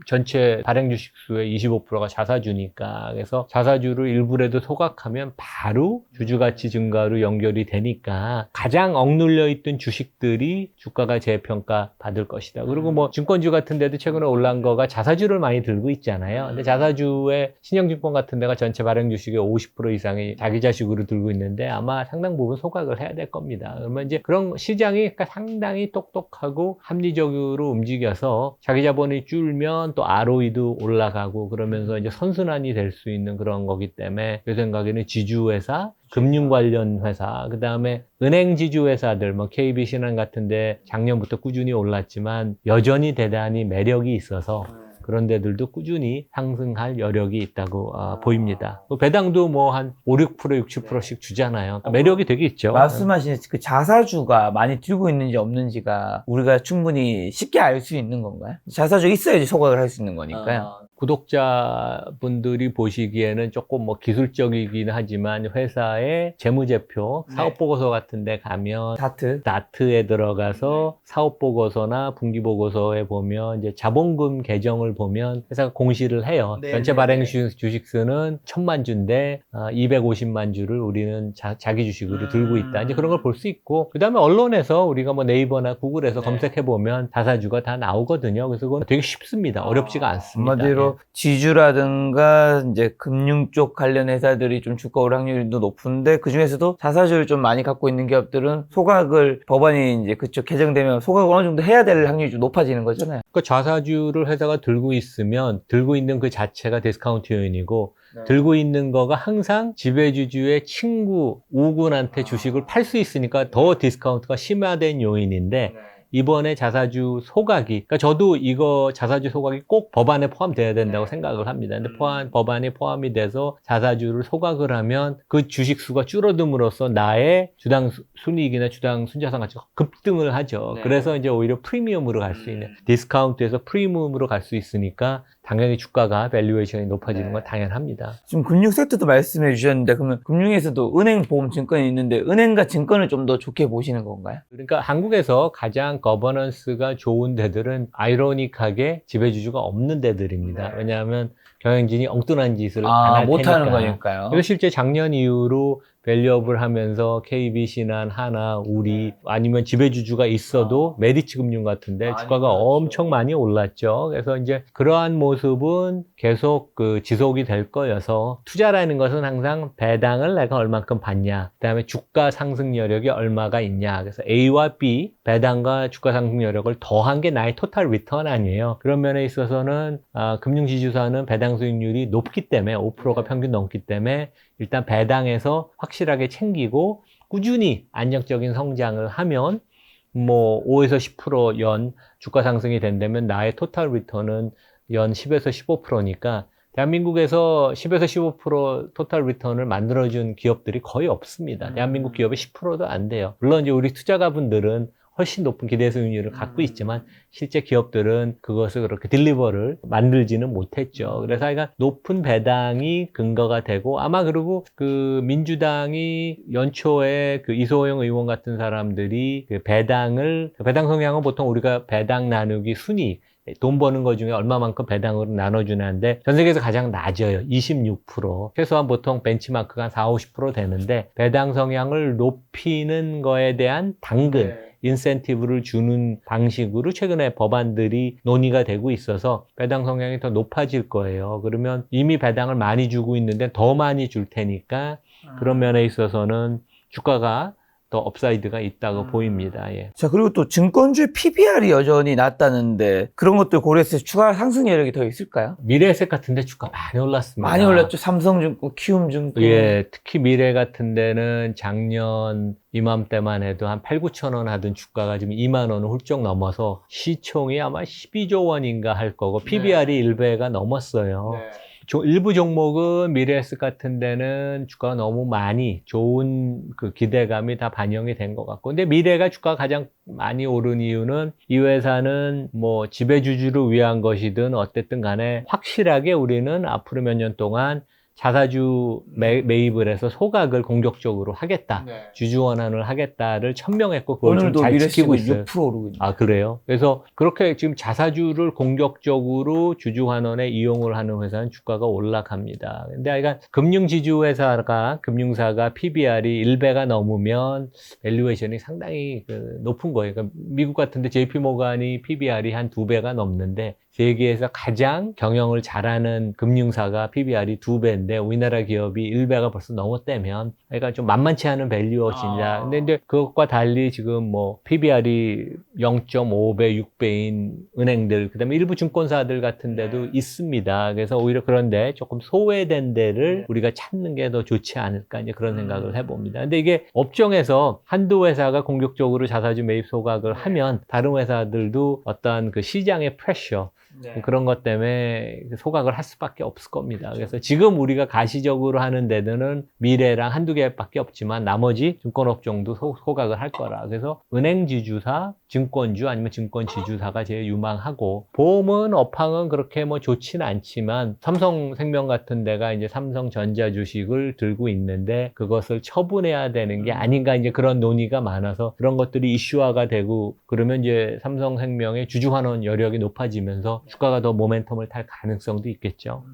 전체 발행 주식 수의 25%가 자사주니까 그래서 자사주를 일부라도 소각하면 바로 주주가치 증가로 연결이 되니까 가장 억눌려 있던 주식들이 주가가 재평가 받을 것이다. 그리고 뭐 증권주 같은 데도 최근에 올라온 거가 자사주를 많이 들고 있잖아요. 근데 자사주의 신영증권 같은 데가 전체 발행 주식의 50% 이상이 자기 자식으로 들고 있는데 아마 상당 부분 소각을 해야 될 겁니다. 그러면 이제 그런 시장이 상당히 똑똑하고 합리적으로 움직여서 자기 자본이 줄면 또 ROE도 올라가고 그러면서 이제 선순환이 될 수 있는 그런 거기 때문에 제 생각에는 지주회사, 금융 관련 회사, 그 다음에 은행 지주 회사들, 뭐 KB 신한 같은데 작년부터 꾸준히 올랐지만 여전히 대단히 매력이 있어서 그런 데들도 꾸준히 상승할 여력이 있다고 보입니다. 배당도 뭐 한 5, 6%, 60%씩 주잖아요. 매력이 되게 있죠. 말씀하신 그 자사주가 많이 들고 있는지 없는지가 우리가 충분히 쉽게 알 수 있는 건가요? 자사주 있어야지 소각을 할 수 있는 거니까요. 구독자분들이 보시기에는 조금 뭐 기술적이긴 하지만 회사의 재무제표, 네. 사업보고서 같은 데 가면 다트. 다트에 들어가서 사업보고서나 분기보고서에 보면 이제 자본금 계정을 보면 회사가 공시를 해요. 네, 전체 네, 발행 네. 주식수는 1000만 주인데 250만 주를 우리는 자기 주식으로 들고 있다. 이제 그런 걸 볼 수 있고 그 다음에 언론에서 우리가 뭐 네이버나 구글에서 네. 검색해 보면 자사주가 다 나오거든요. 그래서 그건 되게 쉽습니다. 어렵지가 않습니다. 한마디로 지주라든가 이제 금융 쪽 관련 회사들이 좀 주가 오를 확률도 높은데 그 중에서도 자사주를 좀 많이 갖고 있는 기업들은 소각을 법안이 이제 그쪽 개정되면 소각을 어느 정도 해야 될 확률이 좀 높아지는 거잖아요. 그 자사주를 회사가 들고 있으면 들고 있는 그 자체가 디스카운트 요인이고 들고 있는 거가 항상 지배주주의 친구, 우군한테 주식을 팔 수 있으니까 더 디스카운트가 심화된 요인인데 이번에 자사주 소각이, 그러니까 저도 이거 자사주 소각이 꼭 법안에 포함돼야 된다고 생각을 합니다. 근데 법안에 포함이 돼서 자사주를 소각을 하면 그 주식 수가 줄어듦으로써 나의 주당 순이익이나 주당 순자산 가치가 급등을 하죠. 그래서 이제 오히려 프리미엄으로 갈 수 있는, 디스카운트에서 프리미엄으로 갈 수 있으니까 당연히 주가가 밸류에이션이 높아지는 건 당연합니다. 지금 금융 섹터도 말씀해 주셨는데 그러면 금융에서도 은행, 보험, 증권이 있는데 은행과 증권을 좀 더 좋게 보시는 건가요? 그러니까 한국에서 가장 거버넌스가 좋은 데들은 아이러니하게 지배주주가 없는 데들입니다. 왜냐하면 경영진이 엉뚱한 짓을 안 할 테니까. 못하는 거니까요. 그래서 실제 작년 이후로 밸류업을 하면서 KB신한, 하나, 우리 아니면 지배주주가 있어도 메디츠 금융 같은데 주가가 엄청 많이 올랐죠. 그래서 이제 그러한 모습은 계속 지속이 될 거여서 투자라는 것은 항상 배당을 내가 얼만큼 받냐, 그다음에 주가 상승 여력이 얼마가 있냐. 그래서 A와 B 배당과 주가 상승 여력을 더한 게 나의 토탈 리턴 아니에요. 그런 면에 있어서는 금융지주사는 배당 수익률이 높기 때문에 5%가 평균 넘기 때문에 일단 배당에서 확실하게 챙기고 꾸준히 안정적인 성장을 하면 뭐 5에서 10% 주가 상승이 된다면 나의 토탈 리턴은 연 10에서 15%니까 대한민국에서 10에서 15% 토탈 리턴을 만들어준 기업들이 거의 없습니다. 대한민국 기업의 10%도 안 돼요. 물론 이제 우리 투자가분들은 훨씬 높은 기대 수익률을 갖고 있지만 실제 기업들은 그것을 그렇게 딜리버를 만들지는 못했죠. 그래서 하여간 높은 배당이 근거가 되고 아마 그리고 민주당이 연초에 이소영 의원 같은 사람들이 배당 성향은 보통 우리가 배당 나누기 순이익, 돈 버는 거 중에 얼마만큼 배당으로 나눠주는데 전 세계에서 가장 낮아요. 26%. 최소한 보통 벤치마크가 한 40-50% 되는데 배당 성향을 높이는 거에 대한 당근, 인센티브를 주는 방식으로 최근에 법안들이 논의가 되고 있어서 배당 성향이 더 높아질 거예요. 그러면 이미 배당을 많이 주고 있는데 더 많이 줄 테니까 그런 면에 있어서는 주가가 더 업사이드가 있다고 보입니다. 예. 자, 그리고 또 증권주의 PBR이 여전히 낮다는데 그런 것들 고려했을 때 추가 상승 여력이 더 있을까요? 미래에셋 같은데 주가 많이 올랐습니다. 많이 올랐죠. 삼성증권, 키움증권. 예, 특히 미래 같은 데는 작년 이맘때만 해도 한 8-9천 원 하던 주가가 지금 2만 원을 훌쩍 넘어서 시총이 아마 12조 원인가 할 거고 PBR이 1배가 넘었어요. 일부 종목은 미래에셋 같은 데는 주가가 너무 많이 좋은 기대감이 다 반영이 된 것 같고 근데 미래가 주가가 가장 많이 오른 이유는 이 회사는 뭐 지배주주를 위한 것이든 어쨌든 간에 확실하게 우리는 앞으로 몇 년 동안 자사주 매입을 해서 소각을 공격적으로 하겠다. 주주 원환을 하겠다를 천명했고 그걸 좀 잘 지키고 있어요. 6% 오르고 있는. 아, 그래요? 그래서 그렇게 지금 자사주를 공격적으로 주주 환원에 이용을 하는 회사는 주가가 올라갑니다. 근데 그러니까 금융사가 PBR이 1배가 넘으면 밸류에이션이 상당히 높은 거예요. 그러니까 미국 같은데 JP모간이 PBR이 한 2배가 넘는데 세계에서 가장 경영을 잘하는 금융사가 PBR이 2배인데 우리나라 기업이 1배가 벌써 넘었다면 그러니까 좀 만만치 않은 밸류어치입니다. 근데 이제 그것과 달리 지금 뭐 PBR이 0.5배, 6배인 은행들, 그다음에 일부 증권사들 같은 데도 있습니다. 그래서 오히려 그런데 조금 소외된 데를 우리가 찾는 게 더 좋지 않을까 이제 그런 생각을 해봅니다. 근데 이게 업종에서 한두 회사가 공격적으로 자사주 매입 소각을 하면 다른 회사들도 어떤 시장의 프레셔 네. 그런 것 때문에 소각을 할 수밖에 없을 겁니다. 그래서 지금 우리가 가시적으로 하는 데들은 미래랑 한두 개밖에 없지만 나머지 증권업종도 소각을 할 거라. 그래서 은행 지주사, 증권주 아니면 증권 지주사가 제일 유망하고, 보험은 업황은 그렇게 뭐 좋지는 않지만 삼성생명 같은 데가 이제 삼성전자 주식을 들고 있는데 그것을 처분해야 되는 게 아닌가, 이제 그런 논의가 많아서 그런 것들이 이슈화가 되고 그러면 이제 삼성생명의 주주환원 여력이 높아지면서 주가가 더 모멘텀을 탈 가능성도 있겠죠.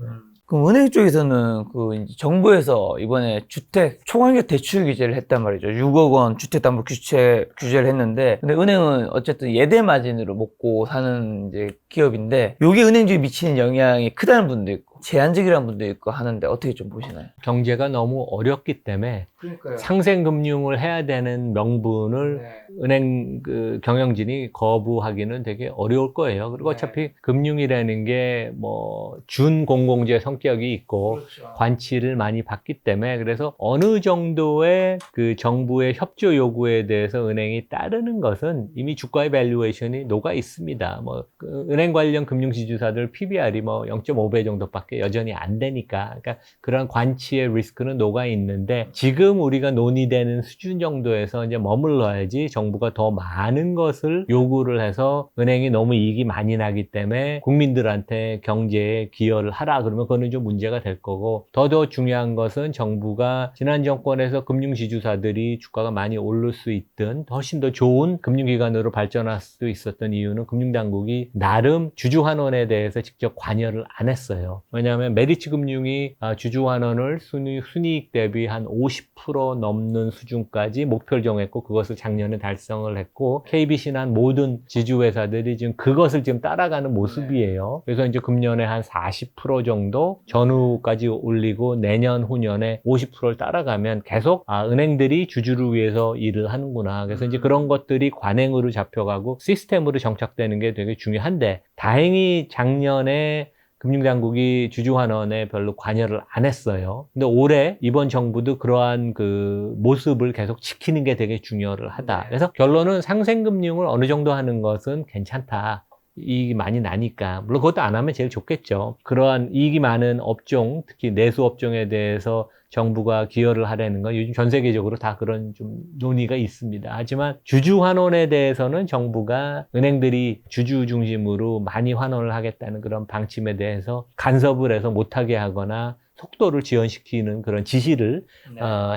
그럼 은행 쪽에서는 그 이제 정부에서 이번에 주택 초강력 대출 규제를 했단 말이죠. 6억 원 주택담보규제를 했는데, 근데 은행은 어쨌든 예대 마진으로 먹고 사는 이제 기업인데, 요게 은행주에 미치는 영향이 크다는 분도 있고 제한적이라는 분도 있고 하는데 어떻게 좀 보시나요? 경제가 너무 어렵기 때문에 그러니까요. 상생금융을 해야 되는 명분을 은행 그 경영진이 거부하기는 되게 어려울 거예요. 그리고 어차피 금융이라는 게 뭐 준공공재 성격이 있고 관치를 많이 받기 때문에, 그래서 어느 정도의 그 정부의 협조 요구에 대해서 은행이 따르는 것은 이미 주가의 밸류에이션이 녹아 있습니다. 뭐 그 은행 관련 금융지주사들 PBR이 뭐 0.5배 정도밖에 여전히 안 되니까, 그러니까 그런 관치의 리스크는 녹아 있는데, 지금 우리가 논의되는 수준 정도에서 이제 머물러야지 정부가 더 많은 것을 요구를 해서 은행이 너무 이익이 많이 나기 때문에 국민들한테 경제에 기여를 하라 그러면 그거는 좀 문제가 될 거고, 더 중요한 것은 정부가 지난 정권에서 금융지주사들이 주가가 많이 오를 수 있든 훨씬 더 좋은 금융기관으로 발전할 수 있었던 이유는 금융당국이 나름 주주환원에 대해서 직접 관여를 안 했어요. 왜냐하면 메리츠금융이 주주환원을 순이익 대비 한 50% 넘는 수준까지 목표를 정했고 그것을 작년에 달성을 했고, KBC나 모든 지주회사들이 지금 그것을 지금 따라가는 모습이에요. 그래서 이제 금년에 한 40% 정도 전후까지 올리고 내년 후년에 50%를 따라가면 계속 은행들이 주주를 위해서 일을 하는구나. 그래서 이제 그런 것들이 관행으로 잡혀가고 시스템으로 정착되는 게 되게 중요한데, 다행히 작년에 금융당국이 주주환원에 별로 관여를 안 했어요. 근데 올해 이번 정부도 그러한 그 모습을 계속 지키는 게 되게 중요하다. 그래서 결론은 상생금융을 어느 정도 하는 것은 괜찮다. 이익이 많이 나니까. 물론 그것도 안 하면 제일 좋겠죠. 그러한 이익이 많은 업종, 특히 내수업종에 대해서 정부가 기여를 하려는 건 요즘 전 세계적으로 다 그런 좀 논의가 있습니다. 하지만 주주 환원에 대해서는 정부가 은행들이 주주 중심으로 많이 환원을 하겠다는 그런 방침에 대해서 간섭을 해서 못하게 하거나 속도를 지연시키는 그런 지시를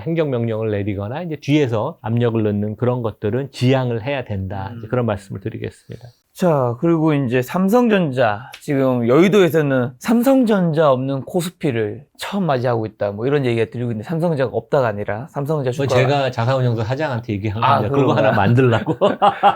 행정명령을 내리거나 이제 뒤에서 압력을 넣는 그런 것들은 지양을 해야 된다. 이제 그런 말씀을 드리겠습니다. 자, 그리고 이제 삼성전자, 지금 여의도에서는 삼성전자 없는 코스피를 처음 맞이하고 있다, 뭐 이런 얘기가 들리고 있는데, 삼성전자가 없다가 아니라 삼성전자 주가가 제가 자산운용사 사장한테 얘기한 겁니다. 그거 그런가요? 하나 만들라고.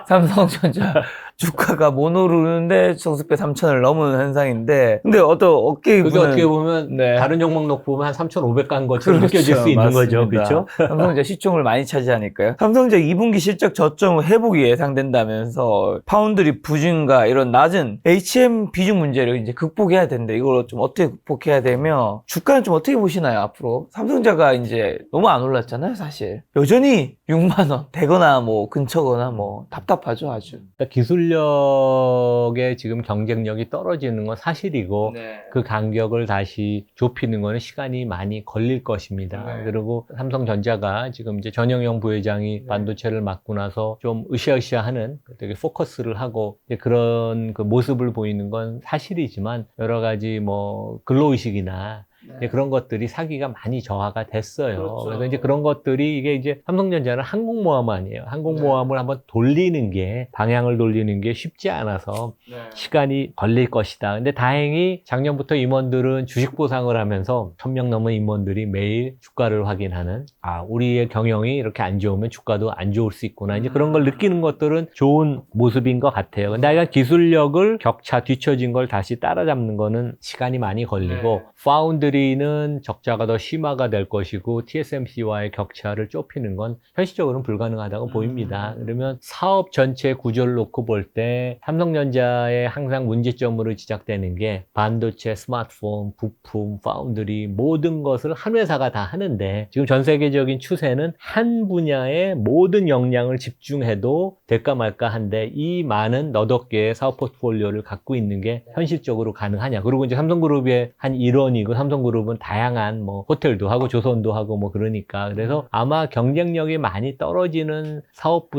삼성전자 주가가 못 오르는데 정수배 3,000을 넘은 현상인데, 근데 어떻게 그게 어떻게 보면 네. 다른 종목 놓고 보면 한 3,500 간 것처럼 그렇죠, 느껴질 수 있는 맞습니다. 거죠. 그렇죠? 삼성전자 시총을 많이 차지하니까요. 삼성전자 2분기 실적 저점 회복이 예상된다면서 파운드리 부진과 이런 낮은 HM 비중 문제를 이제 극복해야 되는데, 이걸 좀 어떻게 극복해야 되며, 주가는 좀 어떻게 보시나요, 앞으로? 삼성전자가 이제 너무 안 올랐잖아요, 사실. 여전히 6만 원 되거나 뭐 근처거나 뭐 답답하죠, 아주. 그러니까 기술력의 지금 경쟁력이 떨어지는 건 사실이고, 네. 그 간격을 다시 좁히는 거는 시간이 많이 걸릴 것입니다. 네. 그리고 삼성전자가 지금 이제 전영영 부회장이 반도체를 맡고 나서 좀 으쌰으쌰하는 되게 포커스를 하고 이제 그런 그 모습을 보이는 건 사실이지만, 여러 가지 뭐 근로의식이나 이제 그런 것들이 사기가 많이 저하가 됐어요. 그렇죠. 그래서 이제 그런 것들이, 이게 이제 삼성전자는 항공모함 아니에요. 항공모함을 한번 돌리는 게, 방향을 돌리는 게 쉽지 않아서 시간이 걸릴 것이다. 근데 다행히 작년부터 임원들은 주식 보상을 하면서 1,000명 넘은 임원들이 매일 주가를 확인하는, 우리의 경영이 이렇게 안 좋으면 주가도 안 좋을 수 있구나. 이제 그런 걸 느끼는 것들은 좋은 모습인 것 같아요. 근데 약간 기술력을 격차 뒤처진 걸 다시 따라잡는 거는 시간이 많이 걸리고, 파운드리 저희는 적자가 더 심화가 될 것이고 TSMC와의 격차를 좁히는 건 현실적으로는 불가능하다고 보입니다. 그러면 사업 전체 구조를 놓고 볼 때 삼성전자의 항상 문제점으로 지적되는 게 반도체, 스마트폰, 부품, 파운드리 모든 것을 한 회사가 다 하는데 지금 전 세계적인 추세는 한 분야에 모든 역량을 집중해도 될까 말까 한데 이 많은 너덕 개의 사업 포트폴리오를 갖고 있는 게 현실적으로 가능하냐. 그리고 이제 삼성그룹의 한 일원이고 삼성그룹은 다양한 뭐 호텔도 하고 조선도 하고 뭐 그러니까 그래서 아마 경쟁력이 많이 떨어지는 사업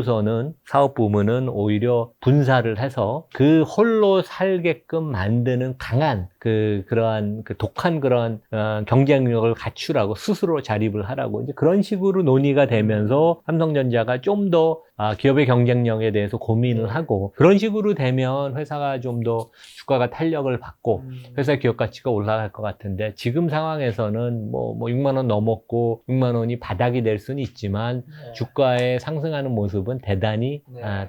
부문은 오히려 분사를 해서 그 홀로 살게끔 만드는 강한 그러한 독한 그런 경쟁력을 갖추라고 스스로 자립을 하라고 이제 그런 식으로 논의가 되면서 삼성전자가 좀 더 기업의 경쟁력에 대해서 고민을 하고 그런 식으로 되면 회사가 좀 더 주가가 탄력을 받고 회사 기업 가치가 올라갈 것 같은데 지금 상황에서는 뭐 6만 원 넘었고 6만 원이 바닥이 될 수는 있지만 주가의 상승하는 모습은 대단히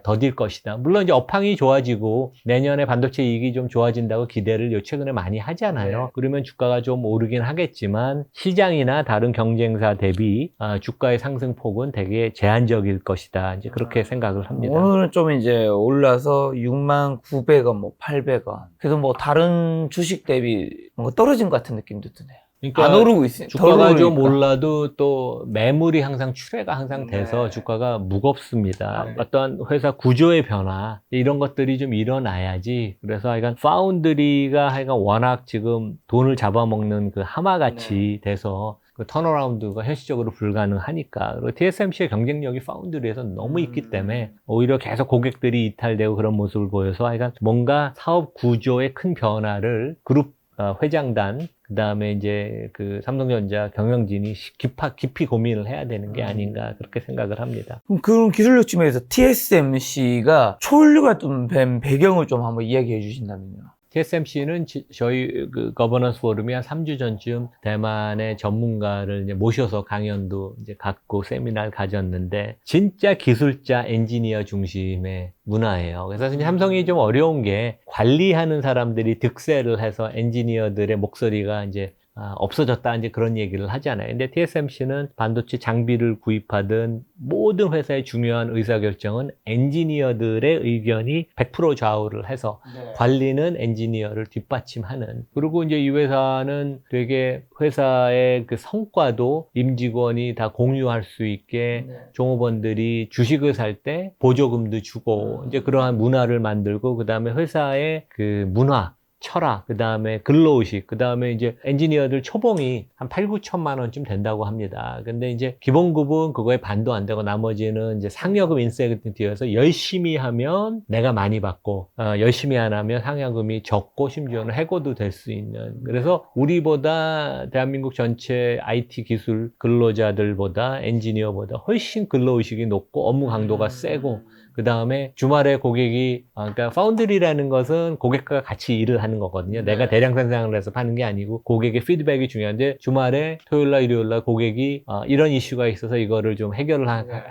더딜 것이다. 물론 이제 업황이 좋아지고 내년에 반도체 이익이 좀 좋아진다고 기대를 최근에 많이 하잖아요. 그러면 주가가 좀 오르긴 하겠지만 시장이나 다른 경쟁사 대비 주가의 상승폭은 되게 제한적일 것이다. 이제 그렇게 생각을 합니다. 오늘은 좀 이제 올라서 6만 900원, 뭐 800원. 그래서 뭐 다른 주식 대비 뭔가 떨어진 것 같은 느낌도 드네요. 그러니까 안 오르고 있어요. 주가가 좀 올라도 또 매물이 항상 출회가 항상 돼서 주가가 무겁습니다. 어떤 회사 구조의 변화 이런 것들이 좀 일어나야지. 그래서 하여간 파운드리가 하여간 워낙 지금 돈을 잡아먹는 그 하마같이 돼서 그 턴어라운드가 현실적으로 불가능하니까. 그리고 TSMC의 경쟁력이 파운드리에서 너무 있기 때문에 오히려 계속 고객들이 이탈되고 그런 모습을 보여서 하여간 뭔가 사업 구조의 큰 변화를 그룹 회장단 그다음에 이제 그 삼성전자 경영진이 깊이 고민을 해야 되는 게 아닌가 그렇게 생각을 합니다. 그럼 그런 기술력 측면에서 TSMC가 초월류가 좀 된 배경을 좀 한번 이야기해 주신다면요. TSMC는 저희 그 거버넌스 포럼이 한 3주 전쯤 대만의 전문가를 이제 모셔서 강연도 이제 갖고 세미나를 가졌는데 진짜 기술자 엔지니어 중심의 문화예요. 그래서 이제 삼성이 좀 어려운 게 관리하는 사람들이 득세를 해서 엔지니어들의 목소리가 이제 없어졌다 이제 그런 얘기를 하잖아요. 근데 TSMC는 반도체 장비를 구입하든 모든 회사의 중요한 의사결정은 엔지니어들의 의견이 100% 좌우를 해서 관리는 엔지니어를 뒷받침하는. 그리고 이제 이 회사는 되게 회사의 그 성과도 임직원이 다 공유할 수 있게 종업원들이 주식을 살 때 보조금도 주고 이제 그러한 문화를 만들고 그다음에 회사의 그 문화 철학, 그 다음에 근로의식, 그 다음에 이제 엔지니어들 초봉이 한 8, 9천만 원쯤 된다고 합니다. 근데 이제 기본급은 그거에 반도 안 되고 나머지는 이제 상여금 인센티브여서 열심히 하면 내가 많이 받고, 열심히 안 하면 상여금이 적고 심지어는 해고도 될 수 있는. 그래서 우리보다 대한민국 전체 IT 기술 근로자들보다 엔지니어보다 훨씬 근로의식이 높고 업무 강도가 세고, 그 다음에 주말에 고객이, 그러니까 파운드리라는 것은 고객과 같이 일을 하는 거거든요. 내가 대량 생산을 해서 파는 게 아니고 고객의 피드백이 중요한데 주말에 토요일날 일요일날 고객이 이런 이슈가 있어서 이거를 좀 해결을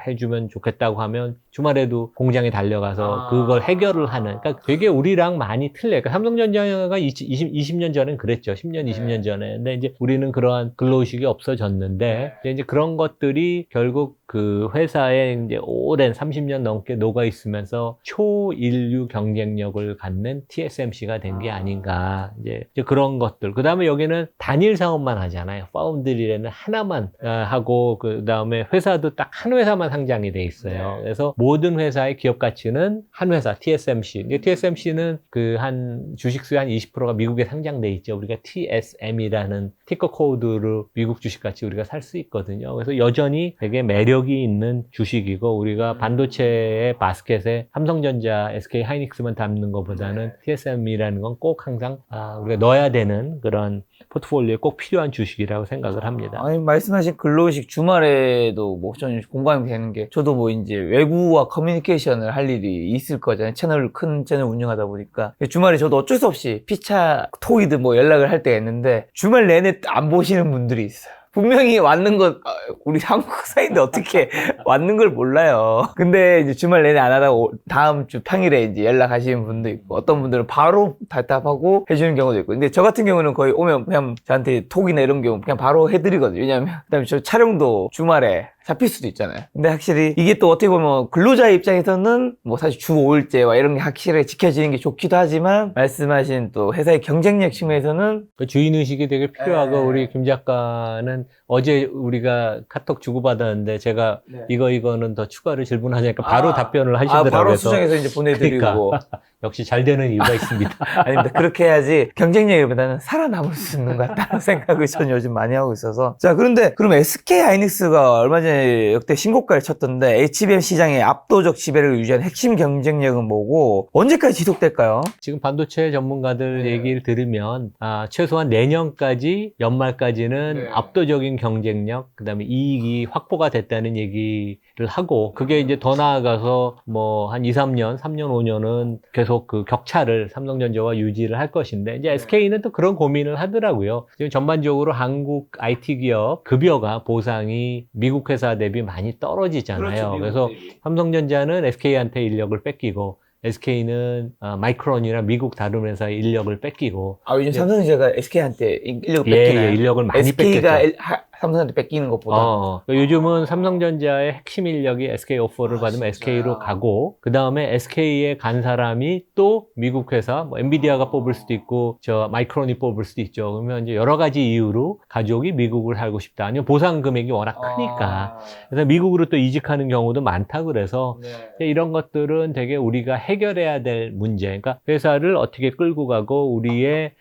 해주면 좋겠다고 하면 주말에도 공장에 달려가서 그걸 해결을 하는. 그러니까 되게 우리랑 많이 틀려요. 그러니까 삼성전자가 20년 전엔 그랬죠. 10년, 20년 전에. 근데 이제 우리는 그러한 근로의식이 없어졌는데 이제 그런 것들이 결국 그 회사에 이제 오랜 30년 넘게 녹아 있으면서 초인류 경쟁력을 갖는 TSMC가 된 게 아닌가. 이제 그런 것들. 그 다음에 여기는 단일 사업만 하잖아요. 파운드리에는 하나만 하고 그 다음에 회사도 딱 한 회사만 상장이 돼 있어요. 그래서 모든 회사의 기업 가치는 한 회사 TSMC. TSMC는 그 한 주식수의 한 20%가 미국에 상장돼 있죠. 우리가 TSM이라는 티커 코드로 미국 주식 가치 우리가 살 수 있거든요. 그래서 여전히 되게 매력이 있는 주식이고 우리가 반도체의 바스켓에 삼성전자, SK 하이닉스만 담는 것보다는 TSM이라는 건 꼭 항상 우리가 넣어야 되는 그런 포트폴리오에 꼭 필요한 주식이라고 생각을 합니다. 아니, 말씀하신 근로의식 주말에도 뭐 저는 공감이 되는 게 저도 뭐 이제 외부와 커뮤니케이션을 할 일이 있을 거잖아요. 큰 채널 운영하다 보니까 주말에 저도 어쩔 수 없이 피차 톡이든 뭐 연락을 할 때가 있는데 주말 내내 안 보시는 분들이 있어요. 분명히 왔는 거 우리 한국 사이인데 어떻게 왔는 걸 몰라요. 근데 이제 주말 내내 안 하다가 다음 주 평일에 이제 연락하시는 분도 있고 어떤 분들은 바로 답답하고 해주는 경우도 있고. 근데 저 같은 경우는 거의 오면 그냥 저한테 톡이나 이런 경우 그냥 바로 해드리거든요. 왜냐면 그다음에 저 촬영도 주말에 잡힐 수도 있잖아요. 근데 확실히 이게 또 어떻게 보면 근로자의 입장에서는 뭐 사실 주 5일제와 이런 게 확실하게 지켜지는 게 좋기도 하지만 말씀하신 또 회사의 경쟁력 측면에서는 그 주인의식이 되게 필요하고 네. 우리 김 작가는 어제 우리가 카톡 주고받았는데 제가 네. 이거는 더 추가로 질문하자니까 바로 답변을 하시더라고요. 바로 그래서 수정해서 이제 보내드리고. 그러니까. 역시 잘 되는 이유가 있습니다. 아닙니다. 그렇게 해야지 경쟁력보다는 살아남을 수 있는 것 같다는 생각을 저는 요즘 많이 하고 있어서. 자, 그런데 그럼 SK 하이닉스가 얼마 전에 역대 신고가를 쳤던데 HBM 시장의 압도적 지배를 유지한 핵심 경쟁력은 뭐고 언제까지 지속될까요? 지금 반도체 전문가들 네. 얘기를 들으면 최소한 내년까지 연말까지는 네. 압도적인 경쟁력, 그다음에 이익이 확보가 됐다는 얘기를 하고 그게 이제 더 나아가서 뭐 한 2, 3년, 3년, 5년은 계속 그 격차를 삼성전자와 유지를 할 것인데 이제 SK는 또 그런 고민을 하더라고요. 지금 전반적으로 한국 IT 기업 급여가 보상이 미국 회사 대비 많이 떨어지잖아요. 그래서 삼성전자는 SK한테 인력을 뺏기고 SK는 마이크론이나 미국 다른 회사의 인력을 뺏기고 요즘 삼성전자가 SK한테 인력을 예, 뺏기나요? 인력을 많이 SK가 뺏겼죠. 삼성한테 뺏기는 것보다. 요즘은 삼성전자의 핵심 인력이 SK 오퍼를 받으면 진짜요? SK로 가고, 그 다음에 SK에 간 사람이 또 미국 회사, 뭐 엔비디아가 뽑을 수도 있고, 마이크론이 뽑을 수도 있죠. 그러면 이제 여러 가지 이유로 가족이 미국을 살고 싶다. 아니면 보상 금액이 워낙 크니까. 그래서 미국으로 또 이직하는 경우도 많다 그래서, 이런 것들은 되게 우리가 해결해야 될 문제. 그러니까 회사를 어떻게 끌고 가고,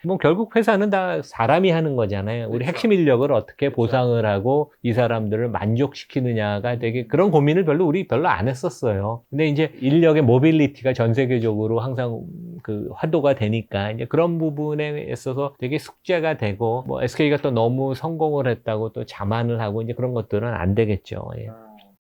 뭐 결국 회사는 다 사람이 하는 거잖아요. 우리 핵심 인력을 어떻게 보상을 하고 이 사람들을 만족시키느냐가 되게 그런 고민을 우리 별로 안 했었어요. 근데 이제 인력의 모빌리티가 전 세계적으로 항상 그 화두가 되니까 이제 그런 부분에 있어서 되게 숙제가 되고 뭐 SK가 또 너무 성공을 했다고 또 자만을 하고 이제 그런 것들은 안 되겠죠. 예.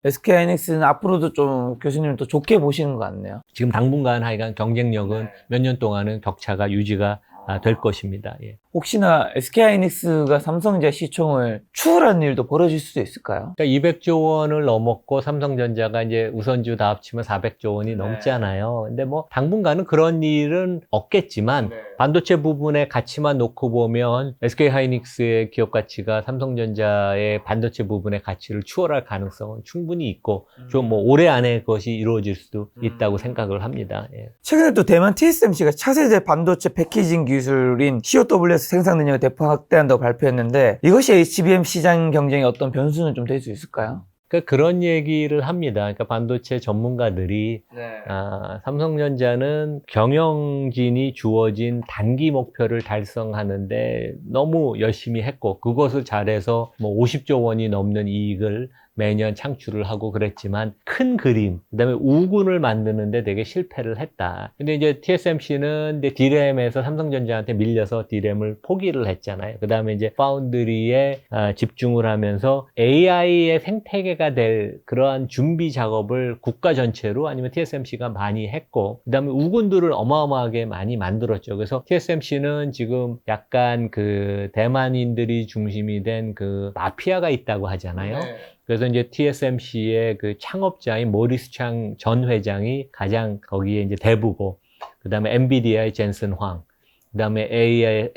SK 하이닉스는 앞으로도 좀 교수님 또 좋게 보시는 것 같네요. 지금 당분간 하여간 경쟁력은 몇 년 동안은 격차가 유지가 될 것입니다. 예. 혹시나 SK 하이닉스가 삼성전자 시총을 추월하는 일도 벌어질 수도 있을까요? 그러니까 200조 원을 넘었고 삼성전자가 이제 우선주 다 합치면 400조 원이 넘잖아요. 근데 뭐 당분간은 그런 일은 없겠지만 반도체 부분의 가치만 놓고 보면 SK 하이닉스의 기업 가치가 삼성전자의 반도체 부분의 가치를 추월할 가능성은 충분히 있고 좀 뭐 올해 안에 그것이 이루어질 수도 있다고 생각을 합니다. 예. 최근에 또 대만 TSMC가 차세대 반도체 패키징 기술인 COWS 생산 능력을 대폭 확대한다고 발표했는데 이것이 HBM 시장 경쟁의 어떤 변수는 좀 될 수 있을까요? 그러니까 그런 얘기를 합니다. 그러니까 반도체 전문가들이 삼성전자는 경영진이 주어진 단기 목표를 달성하는데 너무 열심히 했고 그것을 잘해서 뭐 50조 원이 넘는 이익을 매년 창출을 하고 그랬지만 큰 그림, 그다음에 우군을 만드는데 되게 실패를 했다. 근데 이제 TSMC는 D램에서 삼성전자한테 밀려서 D램을 포기를 했잖아요. 그다음에 이제 파운드리에 집중을 하면서 AI의 생태계가 될 그러한 준비 작업을 국가 전체로 아니면 TSMC가 많이 했고 그다음에 우군들을 어마어마하게 많이 만들었죠. 그래서 TSMC는 지금 약간 그 대만인들이 중심이 된 그 마피아가 있다고 하잖아요. 그래서 이제 TSMC의 그 창업자인 모리스 창 전 회장이 가장 거기에 이제 대부고, 그 다음에 엔비디아의 젠슨 황, 그 다음에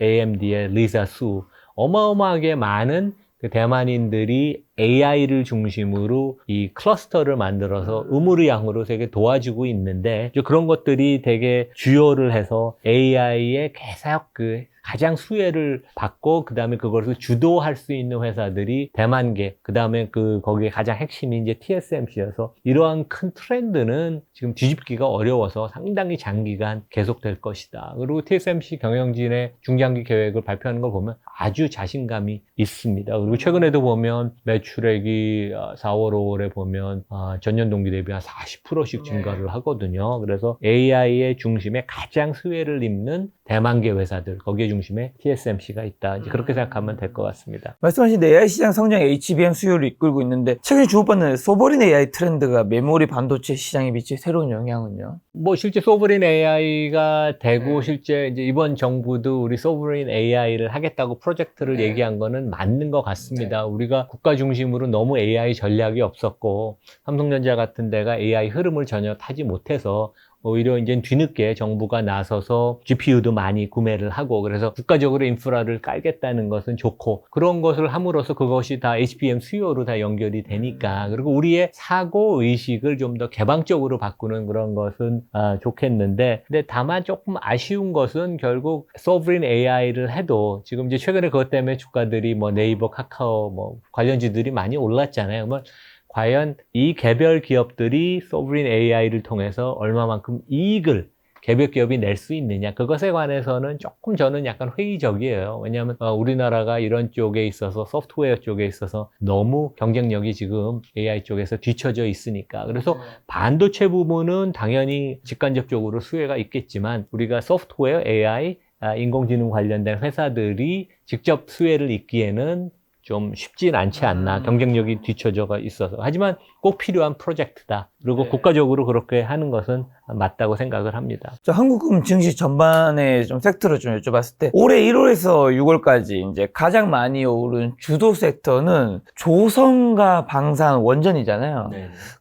AMD의 리사 수, 어마어마하게 많은 그 대만인들이 AI를 중심으로 이 클러스터를 만들어서 의무르양으로 되게 도와주고 있는데, 그런 것들이 되게 주요를 해서 AI의 계속 그 가장 수혜를 받고 그다음에 그것을 주도할 수 있는 회사들이 대만계, 그다음에 거기에 가장 핵심이 이제 TSMC여서 이러한 큰 트렌드는 지금 뒤집기가 어려워서 상당히 장기간 계속될 것이다. 그리고 TSMC 경영진의 중장기 계획을 발표하는 걸 보면 아주 자신감이 있습니다. 그리고 최근에도 보면 매출액이 4월, 5월에 보면 전년 동기 대비 한 40%씩 증가를 하거든요. 그래서 AI의 중심에 가장 수혜를 입는 대만계 회사들, 거기에 중심에 TSMC가 있다. 이제 그렇게 생각하면 될 것 같습니다. 말씀하신 AI 시장 성장 HBM 수요를 이끌고 있는데 최근에 주목받는 소버린 AI 트렌드가 메모리 반도체 시장에 미칠 새로운 영향은요? 뭐 실제 소브린 AI가 되고 실제 이제 이번 정부도 우리 소브린 AI를 하겠다고 프로젝트를 얘기한 거는 맞는 것 같습니다. 우리가 국가 중심으로 너무 AI 전략이 없었고 삼성전자 같은 데가 AI 흐름을 전혀 타지 못해서 오히려 이제 뒤늦게 정부가 나서서 GPU도 많이 구매를 하고 그래서 국가적으로 인프라를 깔겠다는 것은 좋고 그런 것을 함으로써 그것이 다 HBM 수요로 다 연결이 되니까 그리고 우리의 사고 의식을 좀 더 개방적으로 바꾸는 그런 것은 좋겠는데 근데 다만 조금 아쉬운 것은 결국 소브린 AI를 해도 지금 이제 최근에 그것 때문에 주가들이 뭐 네이버, 카카오 뭐 관련주들이 많이 올랐잖아요. 그러면 과연 이 개별 기업들이 소브린 AI를 통해서 얼마만큼 이익을 개별 기업이 낼 수 있느냐 그것에 관해서는 조금 저는 약간 회의적이에요. 왜냐하면 우리나라가 이런 쪽에 있어서 소프트웨어 쪽에 있어서 너무 경쟁력이 지금 AI 쪽에서 뒤처져 있으니까 그래서 반도체 부분은 당연히 직간접적으로 수혜가 있겠지만 우리가 소프트웨어 AI 인공지능 관련된 회사들이 직접 수혜를 입기에는 좀 쉽진 않지 않나 경쟁력이 뒤처져가 있어서 하지만 꼭 필요한 프로젝트다 그리고 국가적으로 그렇게 하는 것은 맞다고 생각을 합니다. 저 한국금 증시 전반의 좀 섹터를 좀 여쭤봤을 때 올해 1월에서 6월까지 이제 가장 많이 오른 주도 섹터는 조선과 방산 원전이잖아요.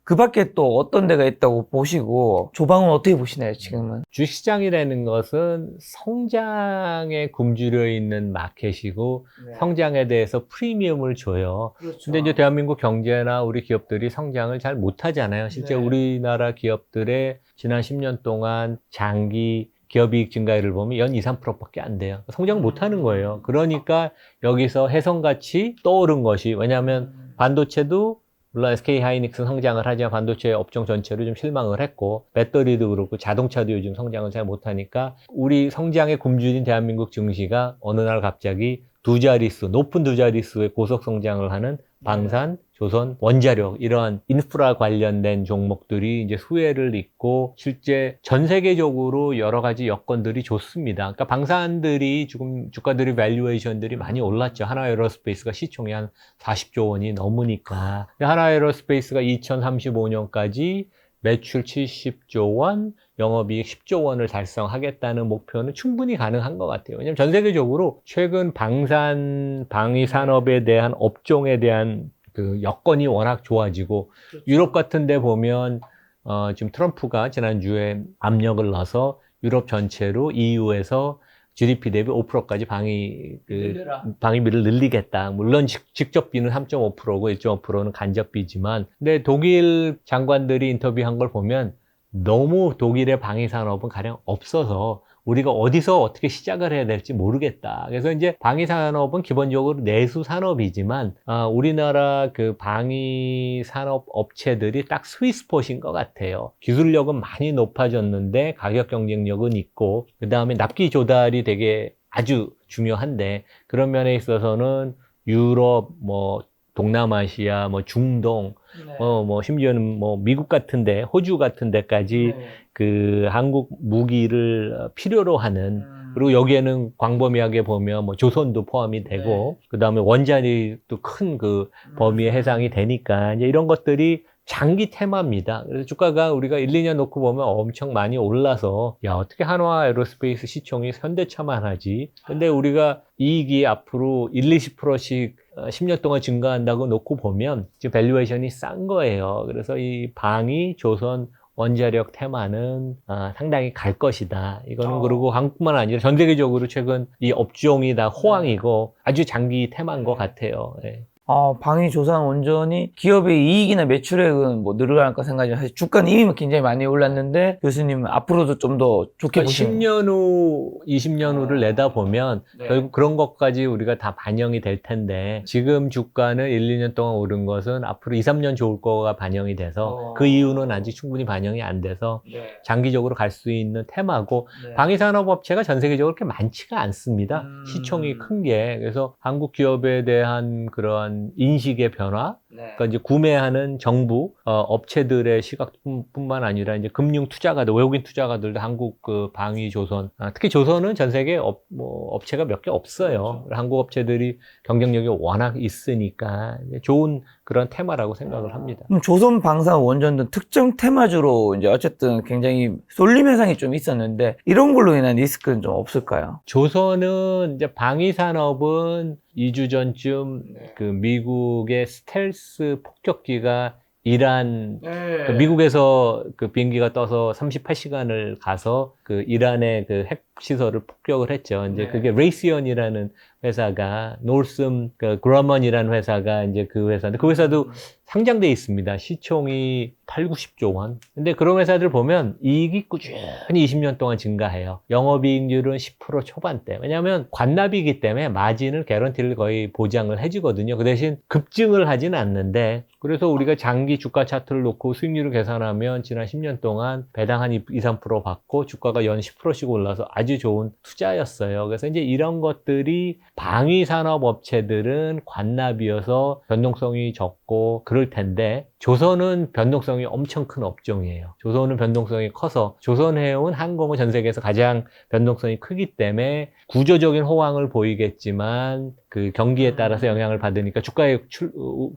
그 밖에 또 어떤 데가 있다고 보시고 조방은 어떻게 보시나요 지금은? 주식시장이라는 것은 성장에 굶주려 있는 마켓이고 성장에 대해서 프리미엄을 줘요. 근데 이제 대한민국 경제나 우리 기업들이 성장을 잘 못하잖아요. 실제 우리나라 기업들의 지난 10년 동안 장기 기업이익 증가율을 보면 연 2, 3%밖에 안 돼요. 성장 못하는 거예요. 그러니까 여기서 혜성같이 떠오른 것이 왜냐하면 반도체도 물론 SK 하이닉스 성장을 하지만 반도체 업종 전체로 좀 실망을 했고 배터리도 그렇고 자동차도 요즘 성장을 잘 못하니까 우리 성장에 굶주린 대한민국 증시가 어느 날 갑자기 높은 두 자릿수의 고속 성장을 하는 방산, 조선, 원자력 이러한 인프라 관련된 종목들이 이제 수혜를 입고 실제 전 세계적으로 여러 가지 여건들이 좋습니다. 그러니까 방산들이 지금 주가들이 밸류에이션들이 많이 올랐죠. 하나에어로스페이스가 시총이 한 40조 원이 넘으니까 하나에어로스페이스가 2035년까지 매출 70조 원, 영업이익 10조 원을 달성하겠다는 목표는 충분히 가능한 것 같아요. 왜냐하면 전 세계적으로 최근 방위 산업에 대한 업종에 대한 그 여건이 워낙 좋아지고 유럽 같은 데 보면 지금 트럼프가 지난주에 압력을 넣어서 유럽 전체로 EU에서 GDP 대비 5%까지 방위비를 늘리겠다. 물론 직접비는 3.5%고 1.5%는 간접비지만 근데 독일 장관들이 인터뷰한 걸 보면 너무 독일의 방위 산업은 가령 없어서 우리가 어디서 어떻게 시작을 해야 될지 모르겠다. 그래서 이제 방위 산업은 기본적으로 내수 산업이지만 우리나라 그 방위 산업 업체들이 딱 스윗스폿인 것 같아요. 기술력은 많이 높아졌는데 가격 경쟁력은 있고 그 다음에 납기 조달이 되게 아주 중요한데 그런 면에 있어서는 유럽, 뭐 동남아시아, 뭐 중동, 뭐 심지어는 뭐 미국 같은데, 호주 같은 데까지 그 한국 무기를 필요로 하는 그리고 여기에는 광범위하게 보면 뭐 조선도 포함이 되고 그 다음에 원자력도 큰 그 범위에 해당이 되니까 이제 이런 것들이 장기 테마입니다. 그래서 주가가 우리가 1, 2년 놓고 보면 엄청 많이 올라서 야 어떻게 한화 에어로스페이스 시총이 현대차만 하지? 근데 우리가 이익이 앞으로 1, 20%씩 10년 동안 증가한다고 놓고 보면 지금 밸류에이션이 싼 거예요. 그래서 이 방위, 조선, 원자력 테마는 상당히 갈 것이다. 이거는 그리고 한국뿐만 아니라 전 세계적으로 최근 이 업종이 다 호황이고 아주 장기 테마인 것 같아요. 네. 방위, 조선, 원전이 기업의 이익이나 매출액은 뭐 늘어날까 생각하지만 사실 주가는 이미 굉장히 많이 올랐는데 교수님은 앞으로도 좀 더 좋게 보시는 10년 후, 20년 후를 내다보면 결국 그런 것까지 우리가 다 반영이 될 텐데 지금 주가는 1, 2년 동안 오른 것은 앞으로 2, 3년 좋을 거가 반영이 돼서 그 이유는 아직 충분히 반영이 안 돼서 장기적으로 갈 수 있는 테마고 방위산업업체가 전 세계적으로 그렇게 많지가 않습니다. 시총이 큰 게. 그래서 한국 기업에 대한 그러한 인식의 변화 그러니까 이제 구매하는 정부 업체들의 시각뿐만 아니라 이제 금융 투자가들, 외국인 투자가들도 한국 그 방위조선, 특히 조선은 전 세계 업체가 몇 개 없어요. 그렇죠. 한국 업체들이 경쟁력이 워낙 있으니까 이제 좋은 그런 테마라고 생각을 합니다. 그럼 조선 방산 원전등 특정 테마주로 이제 어쨌든 굉장히 쏠림 현상이 좀 있었는데 이런 걸로 인한 리스크는 좀 없을까요? 조선은 이제 방위 산업은 2주 전쯤 그 미국의 스텔스 폭격기가 이란 그 미국에서 그 비행기가 떠서 38시간을 가서 그 이란의 그 핵 시설을 폭격을 했죠. 이제 그게 레이시언이라는 회사가 노스음 그 그러먼이라는 회사가 이제 그 회사인데 그 회사도 상장돼 있습니다. 시총이 8, 90조 원. 근데 그런 회사들 보면 이익이 꾸준히 20년 동안 증가해요. 영업이익률은 10% 초반대. 왜냐하면 관납이기 때문에 마진을 개런티를 거의 보장을 해주거든요. 그 대신 급증을 하지는 않는데 그래서 우리가 장기 주가 차트를 놓고 수익률을 계산하면 지난 10년 동안 배당 한 2, 3% 받고 주가가 연 10%씩 올라서 아주 좋은 투자였어요. 그래서 이제 이런 것들이 방위 산업 업체들은 관납이어서 변동성이 적고 그럴 텐데 조선은 변동성이 엄청 큰 업종이에요. 조선은 변동성이 커서 조선해운 항공은 전 세계에서 가장 변동성이 크기 때문에 구조적인 호황을 보이겠지만 그 경기에 따라서 영향을 받으니까 주가의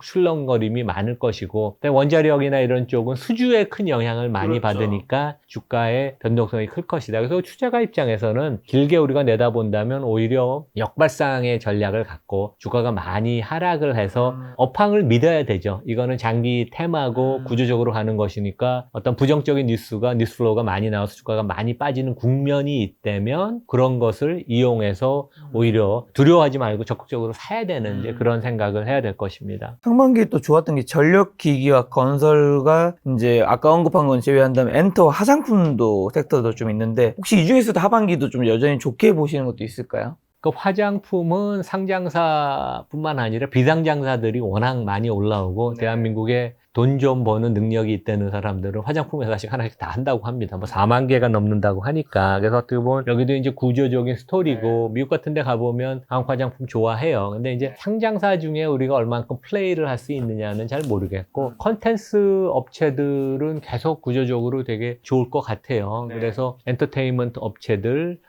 출렁거림이 많을 것이고 원자력이나 이런 쪽은 수주에 큰 영향을 많이 받으니까 주가의 변동성이 클 것이다. 그래서 투자가 입장에서는 길게 우리가 내다본다면 오히려 역발상의 전략을 갖고 주가가 많이 하락을 해서 업황을 믿어야 되죠. 이거는 장기 테마고 구조적으로 가는 것이니까 어떤 부정적인 뉴스플로우가 많이 나와서 주가가 많이 빠지는 국면이 있다면 그런 것을 이용해서 오히려 두려워하지 말고 적극적으로 사야 되는 이제 그런 생각을 해야 될 것입니다. 상반기에 또 좋았던 게 전력기기와 건설과 이제 아까 언급한 건 제외한다면 엔터 화장품도 섹터도 좀 있는데 혹시 이 중에서도 하반기도 좀 여전히 좋게 보시는 것도 있을까요? 그 화장품은 상장사뿐만 아니라 비상장사들이 워낙 많이 올라오고 대한민국에 돈 좀 버는 능력이 있다는 사람들은 화장품 회사씩 하나씩 다 한다고 합니다. 뭐 4만 개가 넘는다고 하니까. 그래서 어떻게 보면 여기도 이제 구조적인 스토리고 미국 같은 데 가보면 한국 화장품 좋아해요. 근데 이제 상장사 중에 우리가 얼만큼 플레이를 할 수 있느냐는 잘 모르겠고 컨텐츠 업체들은 계속 구조적으로 되게 좋을 것 같아요. 그래서 엔터테인먼트 업체들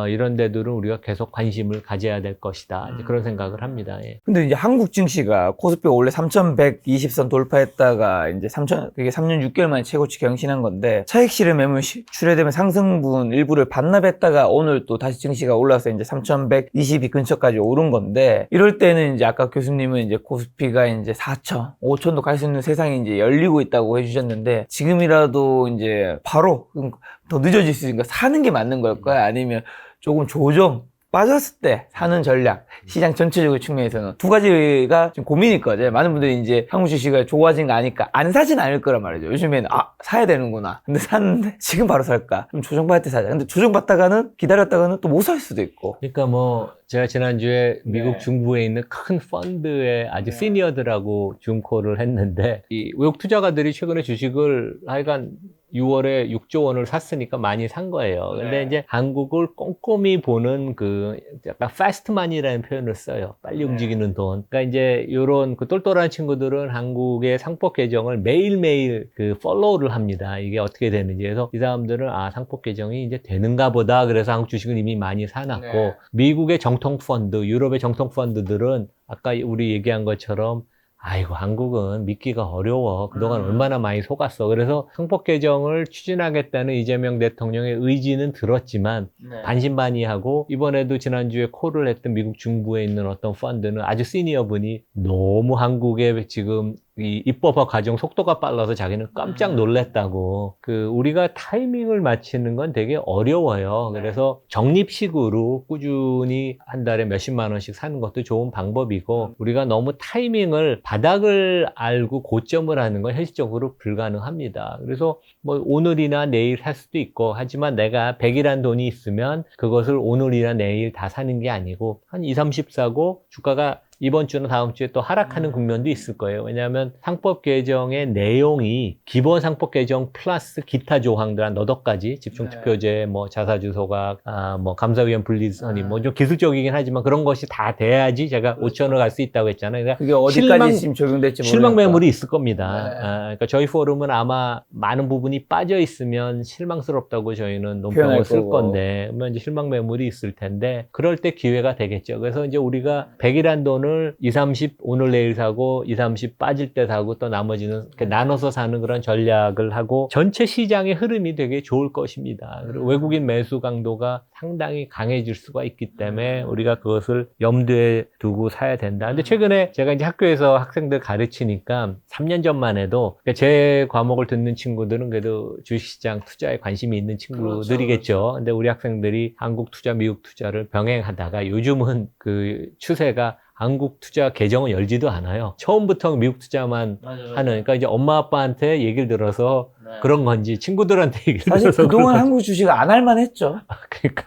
이런 데들은 우리가 계속 관심을 가져야 될 것이다. 이제 그런 생각을 합니다. 예. 근데 이제 한국 증시가 코스피가 원래 3,120선 돌파했다가 이제 그게 3년 6개월 만에 최고치 경신한 건데 차익 실현 매물 출회되면 상승분 일부를 반납했다가 오늘 또 다시 증시가 올라서 이제 3,122 근처까지 오른 건데 이럴 때는 이제 아까 교수님은 이제 코스피가 이제 4천, 5천도 갈 수 있는 세상이 이제 열리고 있다고 해주셨는데 지금이라도 이제 바로 더 늦어질 수 있으니까 사는 게 맞는 걸까요? 아니면 조금 조정 빠졌을 때 사는 전략, 시장 전체적인 측면에서는 두 가지가 지금 고민일 거죠. 많은 분들이 이제 한국 주식이 좋아진 거 아니까 안 사진 않을 거란 말이죠. 요즘에는 사야 되는구나. 근데 샀는데 지금 바로 살까? 그럼 조정받을 때 사자. 근데 조정받다가는 기다렸다가는 또 못 살 수도 있고. 그러니까 뭐 제가 지난주에 미국 중부에 있는 큰 펀드의 아주 시니어들하고 줌콜을 했는데 이 외국 투자가들이 최근에 주식을 하여간 6월에 6조 원을 샀으니까 많이 산 거예요. 근데 이제 한국을 꼼꼼히 보는 그 약간 패스트만이라는 표현을 써요. 빨리 움직이는 돈. 그러니까 이제 요런 그 똘똘한 친구들은 한국의 상법 개정을 매일매일 그 팔로우를 합니다. 이게 어떻게 되는지. 그래서 이 사람들은 상법 개정이 이제 되는가 보다. 그래서 한국 주식을 이미 많이 사놨고 미국의 정통 펀드, 유럽의 정통 펀드들은 아까 우리 얘기한 것처럼 아이고 한국은 믿기가 어려워. 그동안 얼마나 많이 속았어. 그래서 상법 개정을 추진하겠다는 이재명 대통령의 의지는 들었지만 반신반의하고 이번에도 지난주에 콜을 했던 미국 중부에 있는 어떤 펀드는 아주 시니어 분이 너무 한국에 지금 이 입법화 과정 속도가 빨라서 자기는 깜짝 놀랐다고. 우리가 타이밍을 맞추는 건 되게 어려워요. 그래서 적립식으로 꾸준히 한 달에 몇십만 원씩 사는 것도 좋은 방법이고 우리가 너무 타이밍을 바닥을 알고 고점을 하는 건 현실적으로 불가능합니다. 그래서 뭐 오늘이나 내일 살 수도 있고 하지만 내가 100이란 돈이 있으면 그것을 오늘이나 내일 다 사는 게 아니고 한 2, 30 사고 주가가 이번 주나 다음 주에 또 하락하는 국면도 있을 거예요. 왜냐하면 상법 개정의 내용이 기본 상법 개정 플러스 기타 조항들 한 너덟 가지 집중투표제, 뭐 자사주 소각, 뭐 감사위원 분리선임, 뭐 좀 기술적이긴 하지만 그런 것이 다 돼야지 제가 5천을 갈 수 있다고 했잖아요. 그러니까 그게 어디까지 지금 적용될지 모르니까. 실망 매물이 있을 겁니다. 네. 그러니까 저희 포럼은 아마 많은 부분이 빠져 있으면 실망스럽다고 저희는 논평을 표현할 쓸 거고. 건데, 그러면 이제 실망 매물이 있을 텐데, 그럴 때 기회가 되겠죠. 그래서 이제 우리가 100이란 돈을 2, 30 오늘 내일 사고, 2, 30 빠질 때 사고, 또 나머지는 이렇게 나눠서 사는 그런 전략을 하고, 전체 시장의 흐름이 되게 좋을 것입니다. 그리고 외국인 매수 강도가 상당히 강해질 수가 있기 때문에 우리가 그것을 염두에 두고 사야 된다. 근데 최근에 제가 이제 학교에서 학생들 가르치니까 3년 전만 해도 제 과목을 듣는 친구들은 그래도 주식시장 투자에 관심이 있는 친구들이겠죠. 근데 우리 학생들이 한국 투자, 미국 투자를 병행하다가 요즘은 그 추세가 한국 투자 계정은 열지도 않아요. 처음부터 미국 투자만 하는, 그러니까 이제 엄마 아빠한테 얘기를 들어서 그런 건지 친구들한테 얘기를 사실 들어서 그동안 그런 한국 주식 안 할만 했죠. 그러니까.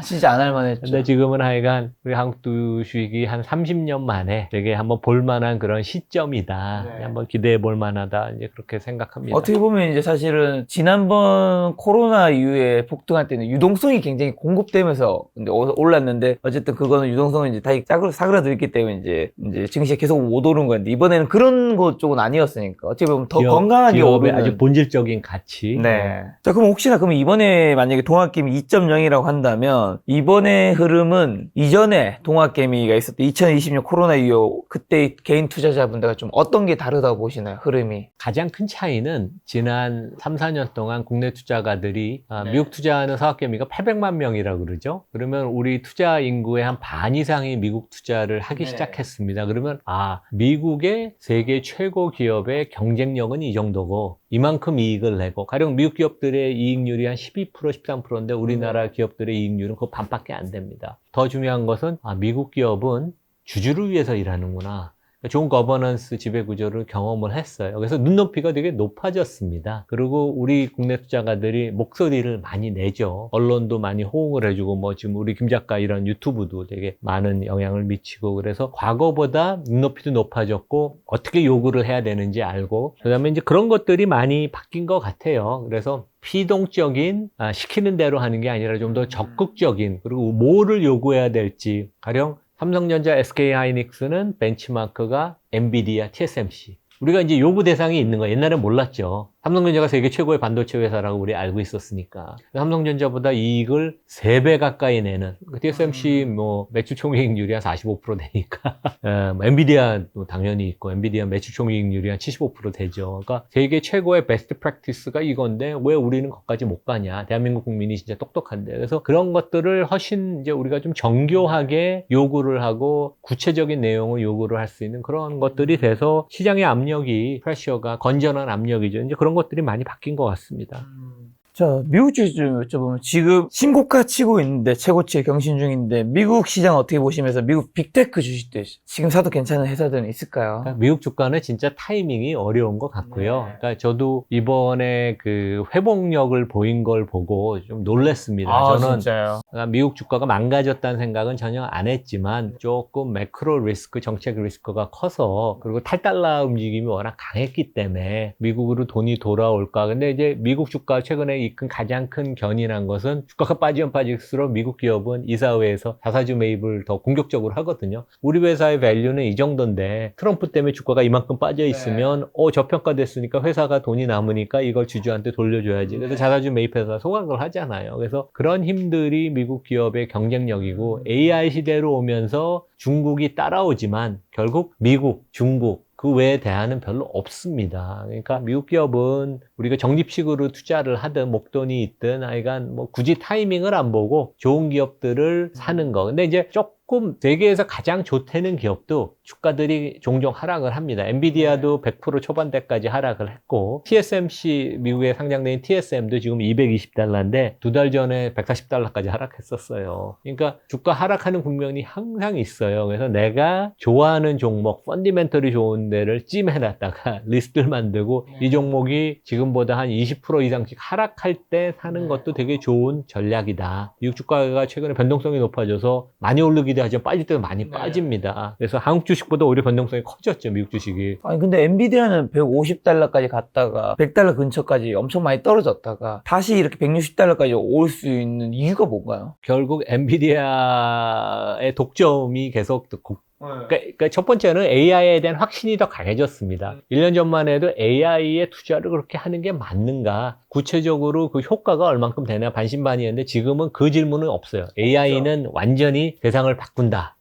진짜 안 할만 했죠. 근데 지금은 하여간 우리 한국 주식이 한 30년 만에 되게 한번 볼만한 그런 시점이다. 네. 한번 기대해 볼 만하다. 이제 그렇게 생각합니다. 어떻게 보면 이제 사실은 지난번 코로나 이후에 폭등할 때는 유동성이 굉장히 공급되면서 근데 올랐는데 어쨌든 그거는 유동성은 이제 다 사그라들기 때문에 이제 증시가 계속 못 오른 건데 이번에는 그런 것 쪽은 아니었으니까 어떻게 보면 더 건강하게 기업의 오르는 아주 본질적인 가치. 네. 자, 그럼 혹시나 그럼 이번에 만약에 동학개미 2.0이라고 한다면 이번에 흐름은 이전에 동학개미가 있었던 2020년 코로나 이후 그때 개인 투자자분들과 좀 어떤 게 다르다고 보시나요? 흐름이. 가장 큰 차이는 지난 3, 4년 동안 국내 투자가들이 네. 미국 투자하는 사학개미가 800만 명이라고 그러죠. 그러면 우리 투자 인구의 한 반 이상이 미국 투자를 하기 네. 시작했습니다. 그러면 미국의 세계 최고 기업의 경쟁력은 이 정도고 이만큼 이익을 내고 가령 미국 기업들의 이익률이 한 12%, 13%인데 우리나라 기업들의 이익률은 그 반밖에 안 됩니다. 더 중요한 것은 미국 기업은 주주를 위해서 일하는구나. 좋은 거버넌스 지배구조를 경험을 했어요. 그래서 눈높이가 되게 높아졌습니다. 그리고 우리 국내 투자가들이 목소리를 많이 내죠. 언론도 많이 호응을 해주고 뭐 지금 우리 김 작가 이런 유튜브도 되게 많은 영향을 미치고 그래서 과거보다 눈높이도 높아졌고 어떻게 요구를 해야 되는지 알고 그다음에 이제 그런 것들이 많이 바뀐 것 같아요. 그래서 피동적인 시키는 대로 하는 게 아니라 좀 더 적극적인 그리고 뭐를 요구해야 될지 가령 삼성전자, SK하이닉스는 벤치마크가 엔비디아, TSMC. 우리가 이제 요구 대상이 있는 거 옛날엔 몰랐죠. 삼성전자가 세계 최고의 반도체 회사라고 우리 알고 있었으니까. 삼성전자보다 이익을 3배 가까이 내는, TSMC 뭐 매출 총이익률이 한 45% 되니까. 엔비디아도 당연히 있고, 엔비디아 매출 총이익률이 한 75% 되죠. 그러니까 세계 최고의 베스트 프랙티스가 이건데 왜 우리는 거기까지 못 가냐. 대한민국 국민이 진짜 똑똑한데. 그래서 그런 것들을 훨씬 이제 우리가 좀 정교하게 요구를 하고 구체적인 내용을 요구를 할 수 있는 그런 것들이 돼서 시장의 압력이, 프레셔가 건전한 압력이죠. 이제 그런 것들이 많이 바뀐 것 같습니다. 자, 미국 주식 좀 여쭤보면 지금 신고가 치고 있는데 최고치에 경신 중인데 미국 시장 어떻게 보시면서 미국 빅테크 주식들 지금 사도 괜찮은 회사들은 있을까요? 그러니까 미국 주가는 진짜 타이밍이 어려운 것 같고요. 네. 그러니까 저도 이번에 그 회복력을 보인 걸 보고 좀 놀랐습니다. 저는 진짜요? 미국 주가가 망가졌다는 생각은 전혀 안 했지만 조금 매크로 리스크, 정책 리스크가 커서 그리고 탈달러 움직임이 워낙 강했기 때문에 미국으로 돈이 돌아올까. 근데 이제 미국 주가 최근에 이끈 가장 큰 견인한 것은 주가가 빠지면 빠질수록 미국 기업은 이사회에서 자사주 매입을 더 공격적으로 하거든요. 우리 회사의 밸류는 이 정도인데 트럼프 때문에 주가가 이만큼 빠져 있으면 저평가됐으니까 회사가 돈이 남으니까 이걸 주주한테 돌려줘야지. 그래서 자사주 매입해서 소각을 하잖아요. 그래서 그런 힘들이 미국 기업의 경쟁력이고 AI 시대로 오면서 중국이 따라오지만 결국 미국, 중국 그 외에 대안은 별로 없습니다. 그러니까 미국 기업은 우리가 적립식으로 투자를 하든 목돈이 있든 하여간 뭐 굳이 타이밍을 안 보고 좋은 기업들을 사는 거. 근데 이제 조금 세계에서 가장 좋다는 기업도 주가들이 종종 하락을 합니다. 엔비디아도 100% 초반대까지 하락을 했고 TSMC 미국에 상장된 TSM도 지금 220달러인데 2달 전에 140달러까지 하락했었어요. 그러니까 주가 하락하는 국면이 항상 있어요. 그래서 내가 좋아하는 종목, 펀디멘털이 좋은 데를 찜해놨다가 리스트를 만들고 이 종목이 지금보다 한 20% 이상씩 하락할 때 사는 것도 되게 좋은 전략이다. 미국 주가가 최근에 변동성이 높아져서 많이 오르기도 빠져야 하지만 빠질 때도 많이 빠집니다. 그래서 한국 주식보다 오히려 변동성이 커졌죠, 미국 주식이. 아니 근데 엔비디아는 150달러까지 갔다가 100달러 근처까지 엄청 많이 떨어졌다가 다시 이렇게 160달러까지 올 수 있는 이유가 뭔가요? 결국 엔비디아의 독점이 계속 그러니까 첫 번째는 AI에 대한 확신이 더 강해졌습니다. 1년 전만 해도 AI에 투자를 그렇게 하는 게 맞는가? 구체적으로 그 효과가 얼만큼 되나 반신반의였는데 지금은 그 질문은 없어요. AI는 완전히 세상을 바꾼다.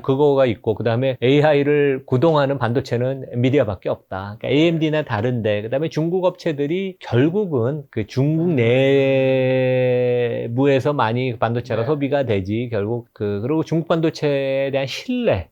그거가 있고 그다음에 AI를 구동하는 반도체는 엔비디아밖에 없다. 그러니까 AMD나 다른데 그다음에 중국 업체들이 결국은 그 중국 내부에서 많이 반도체가 소비가 되지 결국 그리고 중국 반도체에 대한 신뢰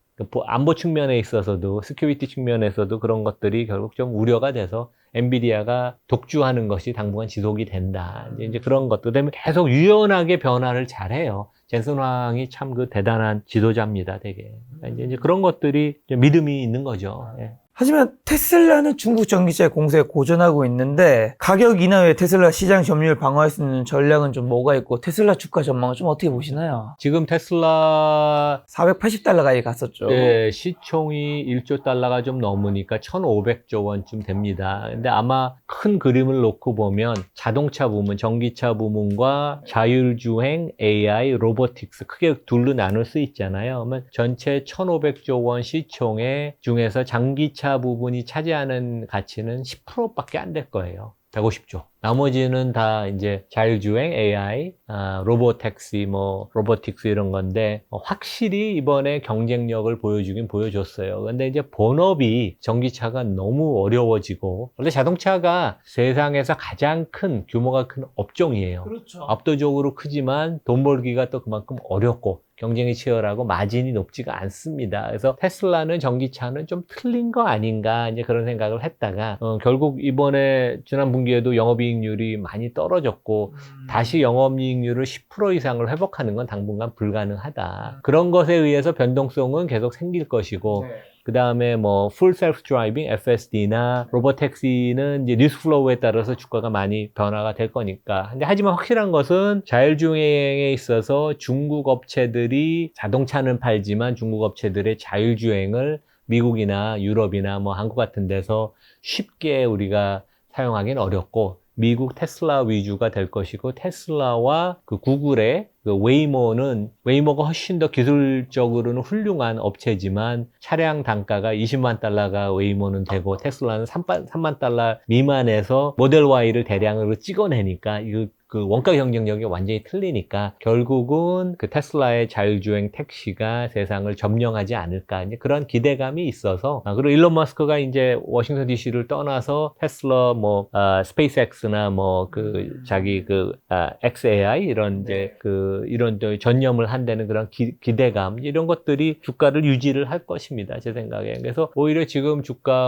안보 측면에 있어서도 시큐리티 측면에서도 그런 것들이 결국 좀 우려가 돼서 엔비디아가 독주하는 것이 당분간 지속이 된다. 이제 그런 것도 때문에 계속 유연하게 변화를 잘해요. 젠슨 황이 참 그 대단한 지도자입니다, 되게. 그러니까 이제 그런 것들이 믿음이 있는 거죠. 예. 하지만 테슬라는 중국 전기차의 공세에 고전하고 있는데 가격 인하에 테슬라 시장 점유율 방어할 수 있는 전략은 좀 뭐가 있고 테슬라 주가 전망은 좀 어떻게 보시나요? 지금 테슬라 480달러까지 갔었죠. 네, 시총이 1조 달러가 좀 넘으니까 1,500조 원쯤 됩니다. 근데 아마 큰 그림을 놓고 보면 자동차 부문, 전기차 부문과 자율주행, AI, 로보틱스 크게 둘로 나눌 수 있잖아요. 그러면 전체 1,500조 원 시총의 중에서 전기차 부분이 차지하는 가치는 10%밖에 안 될 거예요. 150조. 나머지는 다 이제 자율주행, AI, 로보택시, 로보틱스 이런 건데, 확실히 이번에 경쟁력을 보여주긴 보여줬어요. 근데 이제 본업이 전기차가 너무 어려워지고, 원래 자동차가 세상에서 가장 큰, 규모가 큰 업종이에요. 그렇죠. 압도적으로 크지만 돈 벌기가 또 그만큼 어렵고, 경쟁이 치열하고 마진이 높지가 않습니다. 그래서 테슬라는 전기차는 좀 틀린 거 아닌가 이제 그런 생각을 했다가 결국 이번에 지난 분기에도 영업이익률이 많이 떨어졌고 다시 영업이익률을 10% 이상을 회복하는 건 당분간 불가능하다. 그런 것에 의해서 변동성은 계속 생길 것이고 그 다음에 Full Self Driving, FSD나 로보택시는 이제 뉴스 플로우에 따라서 주가가 많이 변화가 될 거니까. 근데 하지만 확실한 것은 자율주행에 있어서 중국 업체들이 자동차는 팔지만 중국 업체들의 자율주행을 미국이나 유럽이나 한국 같은 데서 쉽게 우리가 사용하기는 어렵고 미국 테슬라 위주가 될 것이고 테슬라와 그 구글의 그 웨이모가 훨씬 더 기술적으로는 훌륭한 업체지만 차량 단가가 20만 달러가 웨이모는 되고 테슬라는 3만 달러 미만에서 모델 Y를 대량으로 찍어내니까 그 원가 경쟁력이 완전히 틀리니까 결국은 그 테슬라의 자율주행 택시가 세상을 점령하지 않을까 이제 그런 기대감이 있어서 그리고 일론 머스크가 이제 워싱턴 DC를 떠나서 테슬라 스페이스X나 자기 XAI 이런 이제 이런 전념을 한다는 그런 기대감 이런 것들이 주가를 유지를 할 것입니다. 제 생각에. 그래서 오히려 지금 주가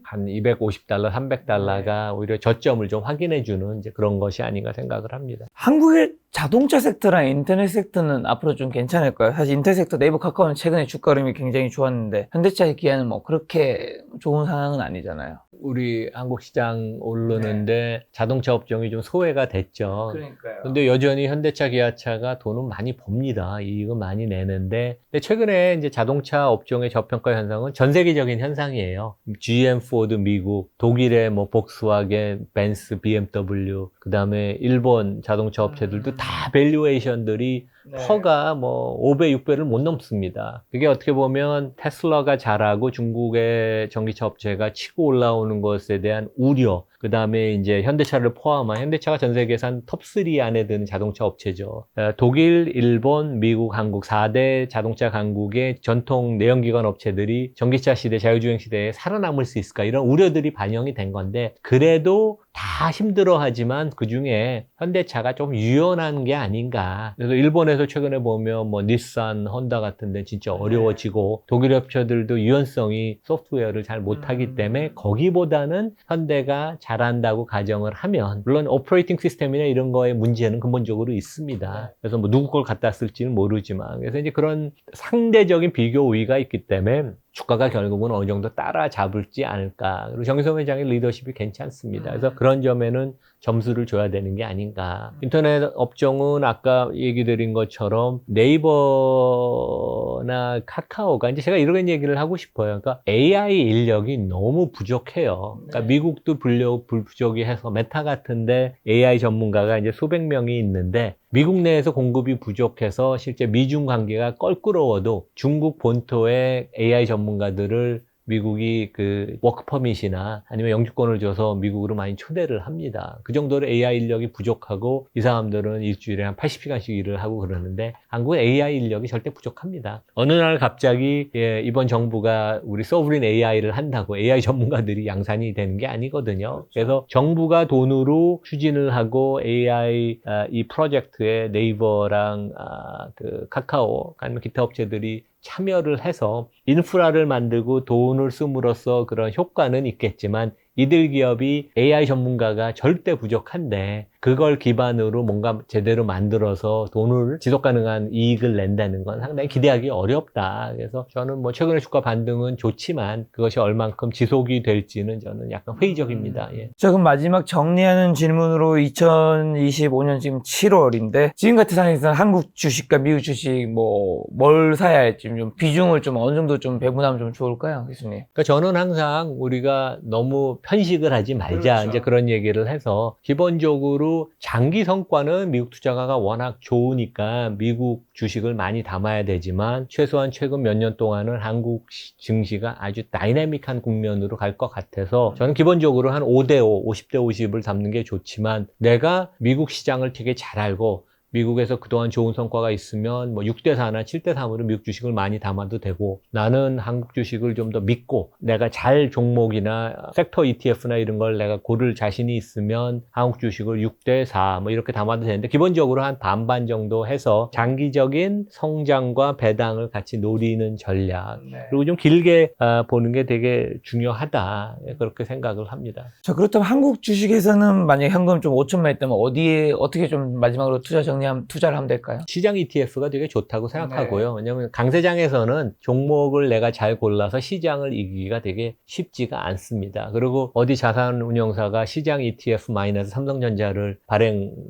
한 250달러, 300달러가 오히려 저점을 좀 확인해 주는 이제 그런 것이 아닌가 생각을 합니다. 한국의 자동차 섹터랑 인터넷 섹터는 앞으로 좀 괜찮을까요? 사실 인터넷 섹터 네이버 카카오는 최근에 주가 흐름이 굉장히 좋았는데 현대차의 기아는 그렇게 좋은 상황은 아니잖아요. 우리 한국 시장 오르는데 자동차 업종이 좀 소외가 됐죠. 그러니까요. 근데 여전히 현대차, 기아차가 돈은 많이 법니다. 이익은 많이 내는데. 근데 최근에 이제 자동차 업종의 저평가 현상은 전 세계적인 현상이에요. GM, 포드 미국, 독일의 복스와겐, 벤츠, BMW, 그 다음에 일본 자동차 업체들도 다 밸류에이션들이 퍼가 5배, 6배를 못 넘습니다. 그게 어떻게 보면 테슬라가 잘하고 중국의 전기차 업체가 치고 올라오는 것에 대한 우려, 그 다음에 이제 현대차를 포함한 현대차가 전 세계에서 한 톱3 안에 드는 자동차 업체죠. 독일, 일본, 미국, 한국 4대 자동차 강국의 전통 내연기관 업체들이 전기차 시대, 자율주행 시대에 살아남을 수 있을까 이런 우려들이 반영이 된 건데 그래도 다 힘들어하지만 그 중에 현대차가 좀 유연한 게 아닌가. 그래서 일본에서 최근에 보면 닛산, 혼다 같은 데 진짜 어려워지고 독일 업체들도 유연성이 소프트웨어를 잘 못하기 때문에 거기보다는 현대가 잘한다고 가정을 하면 물론 오퍼레이팅 시스템이나 이런 거에 문제는 근본적으로 있습니다. 그래서 누구 걸 갖다 쓸지는 모르지만 그래서 이제 그런 상대적인 비교 우위가 있기 때문에 주가가 결국은 어느 정도 따라잡을지 않을까. 그리고 정의선 회장의 리더십이 괜찮습니다. 그래서 그런 점에는 점수를 줘야 되는 게 아닌가. 인터넷 업종은 아까 얘기 드린 것처럼 네이버나 카카오가 이제 제가 이런 얘기를 하고 싶어요. 그러니까 AI 인력이 너무 부족해요. 그러니까 미국도 부족이 해서 메타 같은데 AI 전문가가 이제 수백 명이 있는데 미국 내에서 공급이 부족해서 실제 미중 관계가 껄끄러워도 중국 본토의 AI 전문가들을 미국이 그 워크 퍼밋이나 아니면 영주권을 줘서 미국으로 많이 초대를 합니다. 그 정도로 AI 인력이 부족하고 이 사람들은 일주일에 한 80시간씩 일을 하고 그러는데 한국은 AI 인력이 절대 부족합니다. 어느 날 갑자기 이번 정부가 우리 소브린 AI를 한다고 AI 전문가들이 양산이 되는 게 아니거든요. 그래서 정부가 돈으로 추진을 하고 AI 이 프로젝트에 네이버랑 그 카카오 아니면 기타 업체들이 참여를 해서 인프라를 만들고 돈을 씀으로써 그런 효과는 있겠지만 이들 기업이 AI 전문가가 절대 부족한데 그걸 기반으로 뭔가 제대로 만들어서 돈을 지속 가능한 이익을 낸다는 건 상당히 기대하기 어렵다. 그래서 저는 뭐 최근의 주가 반등은 좋지만 그것이 얼만큼 지속이 될지는 저는 약간 회의적입니다. 예. 자, 그럼 마지막 정리하는 질문으로 2025년 지금 7월인데 지금 같은 상황에서는 한국 주식과 미국 주식 뭐 뭘 사야 할지 좀 비중을 좀 어느 정도 좀 배분하면 좀 좋을까요, 교수님? 그러니까 저는 항상 우리가 너무 편식을 하지 말자. 그렇죠. 이제 그런 얘기를 해서 기본적으로 장기 성과는 미국 투자가가 워낙 좋으니까 미국 주식을 많이 담아야 되지만 최소한 최근 몇 년 동안은 한국 증시가 아주 다이내믹한 국면으로 갈 것 같아서 저는 기본적으로 한 5대5, 50대 50을 담는 게 좋지만 내가 미국 시장을 되게 잘 알고 미국에서 그동안 좋은 성과가 있으면 뭐 6대4나 7대3으로 미국 주식을 많이 담아도 되고 나는 한국 주식을 좀 더 믿고 내가 잘 종목이나 섹터 ETF나 이런 걸 내가 고를 자신이 있으면 한국 주식을 6대4 뭐 이렇게 담아도 되는데 기본적으로 한 반반 정도 해서 장기적인 성장과 배당을 같이 노리는 전략 그리고 좀 길게 보는 게 되게 중요하다 그렇게 생각을 합니다. 자, 그렇다면 한국 주식에서는 만약에 현금 좀 5천만 있다면 어디에 어떻게 좀 마지막으로 투자를 하면 될까요? 시장 ETF가 되게 좋다고 생각하고요. 왜냐하면 강세장에서는 종목을 내가 잘 골라서 시장을 이기기가 되게 쉽지가 않습니다. 그리고 어디 자산운용사가 시장 ETF 마이너스 삼성전자를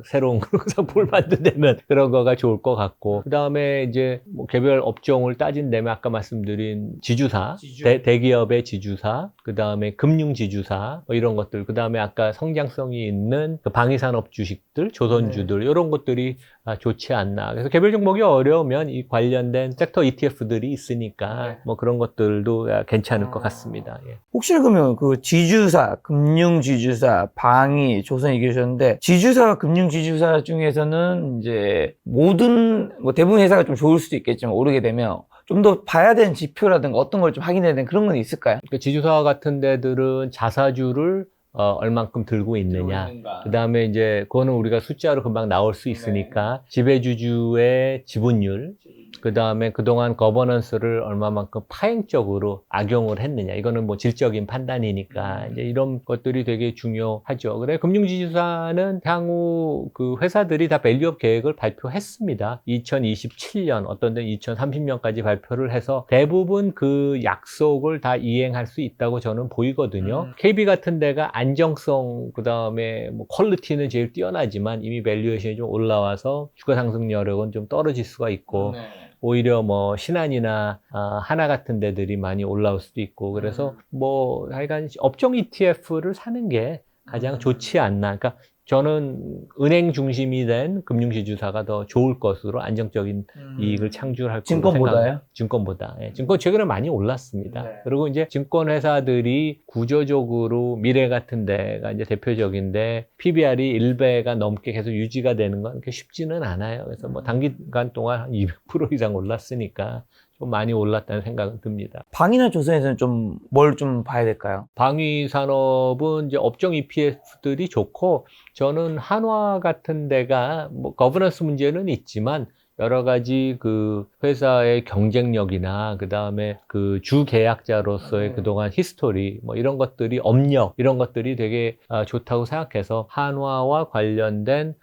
새로운 그런 상품을 만든다면 그런 거가 좋을 것 같고 그 다음에 이제 뭐 개별 업종을 따진다면 아까 말씀드린 지주사, 대기업의 지주사, 그 다음에 금융 지주사 뭐 이런 것들, 그 다음에 아까 성장성이 있는 그 방위산업 주식들, 조선주들 이런 것들이 좋지 않나. 그래서 개별 종목이 어려우면 이 관련된 섹터 ETF들이 있으니까 뭐 그런 것들도 괜찮을 것 같습니다. 예. 혹시 그러면 그 지주사, 금융 지주사, 방위, 조선 얘기하셨는데 지주사, 금융 지주사 중에서는 이제 모든 뭐 대부분 회사가 좀 좋을 수도 있겠지만 오르게 되면 좀 더 봐야 되는 지표라든가 어떤 걸 좀 확인해야 되는 그런 건 있을까요? 그러니까 지주사 같은 데들은 자사주를 얼만큼 들고 있느냐. 그 다음에 이제, 그거는 우리가 숫자로 금방 나올 수 있으니까, 지배주주의 지분율, 그 다음에 그동안 거버넌스를 얼마만큼 파행적으로 악용을 했느냐. 이거는 뭐 질적인 판단이니까, 이제 이런 것들이 되게 중요하죠. 그래, 금융지주사는 향후 그 회사들이 다 밸류업 계획을 발표했습니다. 2027년, 어떤 데는 2030년까지 발표를 해서 대부분 그 약속을 다 이행할 수 있다고 저는 보이거든요. KB 같은 데가 안정성, 그 다음에 뭐 퀄리티는 제일 뛰어나지만 이미 밸류에이션이 좀 올라와서 주가 상승 여력은 좀 떨어질 수가 있고, 오히려 뭐 신한이나 하나 같은 데들이 많이 올라올 수도 있고 그래서 뭐 하여간 업종 ETF를 사는 게 가장 좋지 않나. 그러니까 저는 은행 중심이 된 금융지주사가 더 좋을 것으로 안정적인 이익을 창출할 것으로 생각합니다. 증권보다. 예, 증권 최근에 많이 올랐습니다. 그리고 이제 증권회사들이 구조적으로 미래 같은 데가 이제 대표적인데 PBR이 1배가 넘게 계속 유지가 되는 건 그렇게 쉽지는 않아요. 그래서 뭐 단기간 동안 한 200% 이상 올랐으니까 좀 많이 올랐다는 생각은 듭니다. 방위나 조선에서는 좀 뭘 좀 봐야 될까요? 방위 산업은 이제 업종 ETF들이 좋고 저는 한화 같은 데가 뭐 거버넌스 문제는 있지만 여러 가지 그 회사의 경쟁력이나 그 다음에 그 주 계약자로서의 그동안 히스토리 뭐 이런 것들이 업력 이런 것들이 되게 좋다고 생각해서 한화와 관련된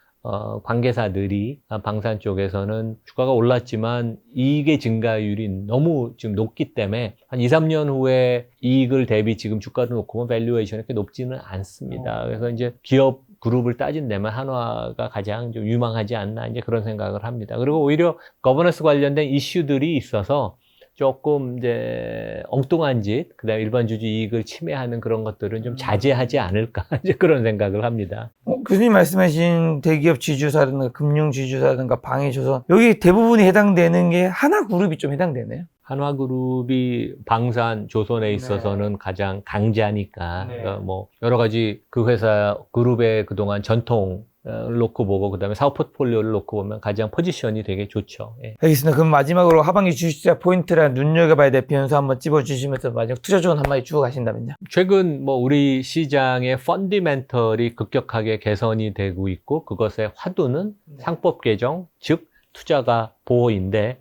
관계사들이 방산 쪽에서는 주가가 올랐지만 이익의 증가율이 너무 지금 높기 때문에 한 2, 3년 후에 이익을 대비 지금 주가를 놓고 보면 밸류에이션이 그렇게 높지는 않습니다. 그래서 이제 기업 그룹을 따진다면 한화가 가장 좀 유망하지 않나 이제 그런 생각을 합니다. 그리고 오히려 거버넌스 관련된 이슈들이 있어서 조금 이제 엉뚱한 짓, 그다음에 일반 주주 이익을 침해하는 그런 것들은 좀 자제하지 않을까 이제 그런 생각을 합니다. 교수님 말씀하신 대기업 지주사라든가 금융 지주사라든가 방위조선 여기 대부분이 해당되는 게 하나그룹이 좀 해당되네요. 한화그룹이 방산 조선에 있어서는 가장 강자니까 그러니까 뭐 여러 가지 그 회사 그룹의 그동안 전통을 놓고 보고 그다음에 사업 포트폴리오를 놓고 보면 가장 포지션이 되게 좋죠. 예. 알겠습니다. 그럼 마지막으로 하반기 주식투자 포인트랑 눈여겨봐야 될 변수 한번 찝어주시면서 마지막 투자 조언 한마디 주고 가신다면요. 최근 뭐 우리 시장의 펀디멘털이 급격하게 개선이 되고 있고 그것의 화두는 상법 개정, 즉 투자가 보호인데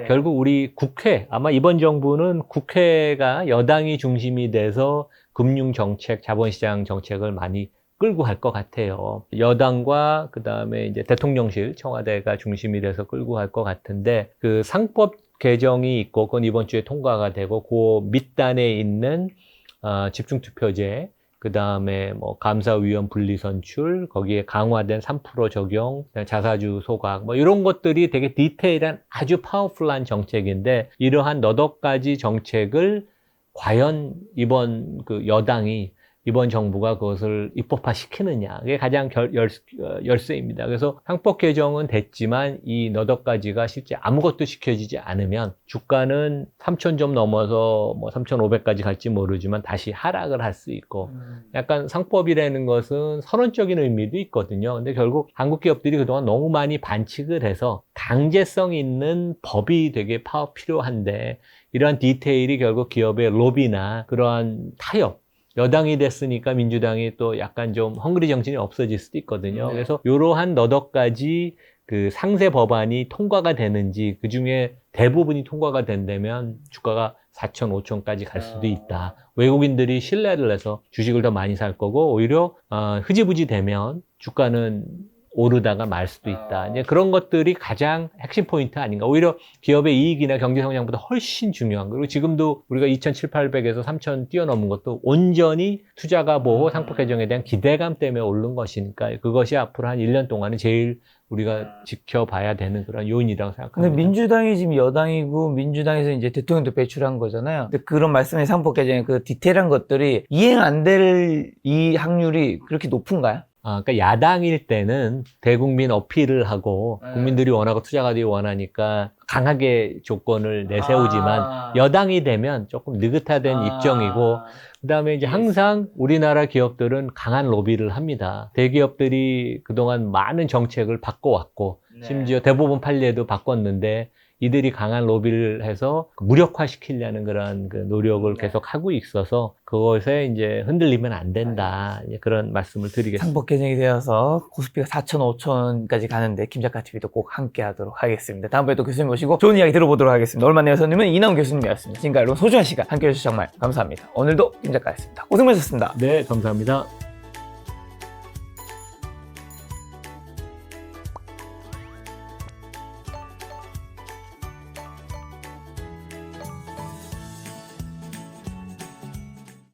결국 우리 국회, 아마 이번 정부는 국회가 여당이 중심이 돼서 금융정책, 자본시장 정책을 많이 끌고 갈 것 같아요. 여당과 그 다음에 이제 대통령실, 청와대가 중심이 돼서 끌고 갈 것 같은데 그 상법 개정이 있고 그건 이번 주에 통과가 되고 그 밑단에 있는 집중투표제, 그 다음에 뭐 감사위원 분리선출, 거기에 강화된 3% 적용, 자사주 소각, 뭐 이런 것들이 되게 디테일한 아주 파워풀한 정책인데 이러한 너댓 가지 정책을 과연 이번 그 여당이 이번 정부가 그것을 입법화 시키느냐. 그게 가장 열쇠입니다. 그래서 상법 개정은 됐지만 이 너댓 가지가 실제 아무것도 시켜지지 않으면 주가는 3,000점 넘어서 뭐 3,500까지 갈지 모르지만 다시 하락을 할 수 있고 약간 상법이라는 것은 선언적인 의미도 있거든요. 근데 결국 한국 기업들이 그동안 너무 많이 반칙을 해서 강제성 있는 법이 되게 필요한데 이러한 디테일이 결국 기업의 로비나 그러한 타협, 여당이 됐으니까 민주당이 또 약간 좀 헝그리 정신이 없어질 수도 있거든요. 그래서 이러한 너댓 가지 그 상세 법안이 통과가 되는지 그 중에 대부분이 통과가 된다면 주가가 4천, 5천까지 갈 수도 있다. 외국인들이 신뢰를 해서 주식을 더 많이 살 거고 오히려 흐지부지 되면 주가는 오르다가 말 수도 있다. 이제 그런 것들이 가장 핵심 포인트 아닌가. 오히려 기업의 이익이나 경제 성장보다 훨씬 중요한 거. 그리고 지금도 우리가 2,700에서 3,000 뛰어넘은 것도 온전히 투자가 보호 상법 개정에 대한 기대감 때문에 오른 것이니까 그것이 앞으로 한 1년 동안은 제일 우리가 지켜봐야 되는 그런 요인이라고 생각합니다. 근데 민주당이 지금 여당이고 민주당에서 이제 대통령도 배출한 거잖아요. 근데 그런 말씀의 상법 개정의 그 디테일한 것들이 이행 안 될 이 확률이 그렇게 높은가요? 그러니까 야당일 때는 대국민 어필을 하고 국민들이 원하고 투자가들이 원하니까 강하게 조건을 내세우지만 여당이 되면 조금 느긋화된 입장이고 그다음에 이제 항상 우리나라 기업들은 강한 로비를 합니다. 대기업들이 그동안 많은 정책을 바꿔왔고 심지어 대법원 판례도 바꿨는데 이들이 강한 로비를 해서 무력화시키려는 그런 그 노력을 계속 하고 있어서 그것에 이제 흔들리면 안 된다. 이제 그런 말씀을 드리겠습니다. 상법 개정이 되어서 코스피가 4천, 5천까지 가는데 김작가TV도 꼭 함께 하도록 하겠습니다. 다음번에 또 교수님 모시고 좋은 이야기 들어보도록 하겠습니다. 얼마 내의 손님은 이나훈 교수님이었습니다. 지금까지 여러분 소중한 시간 함께 해주셔서 정말 감사합니다. 오늘도 김작가였습니다. 고생 많으셨습니다. 네, 감사합니다.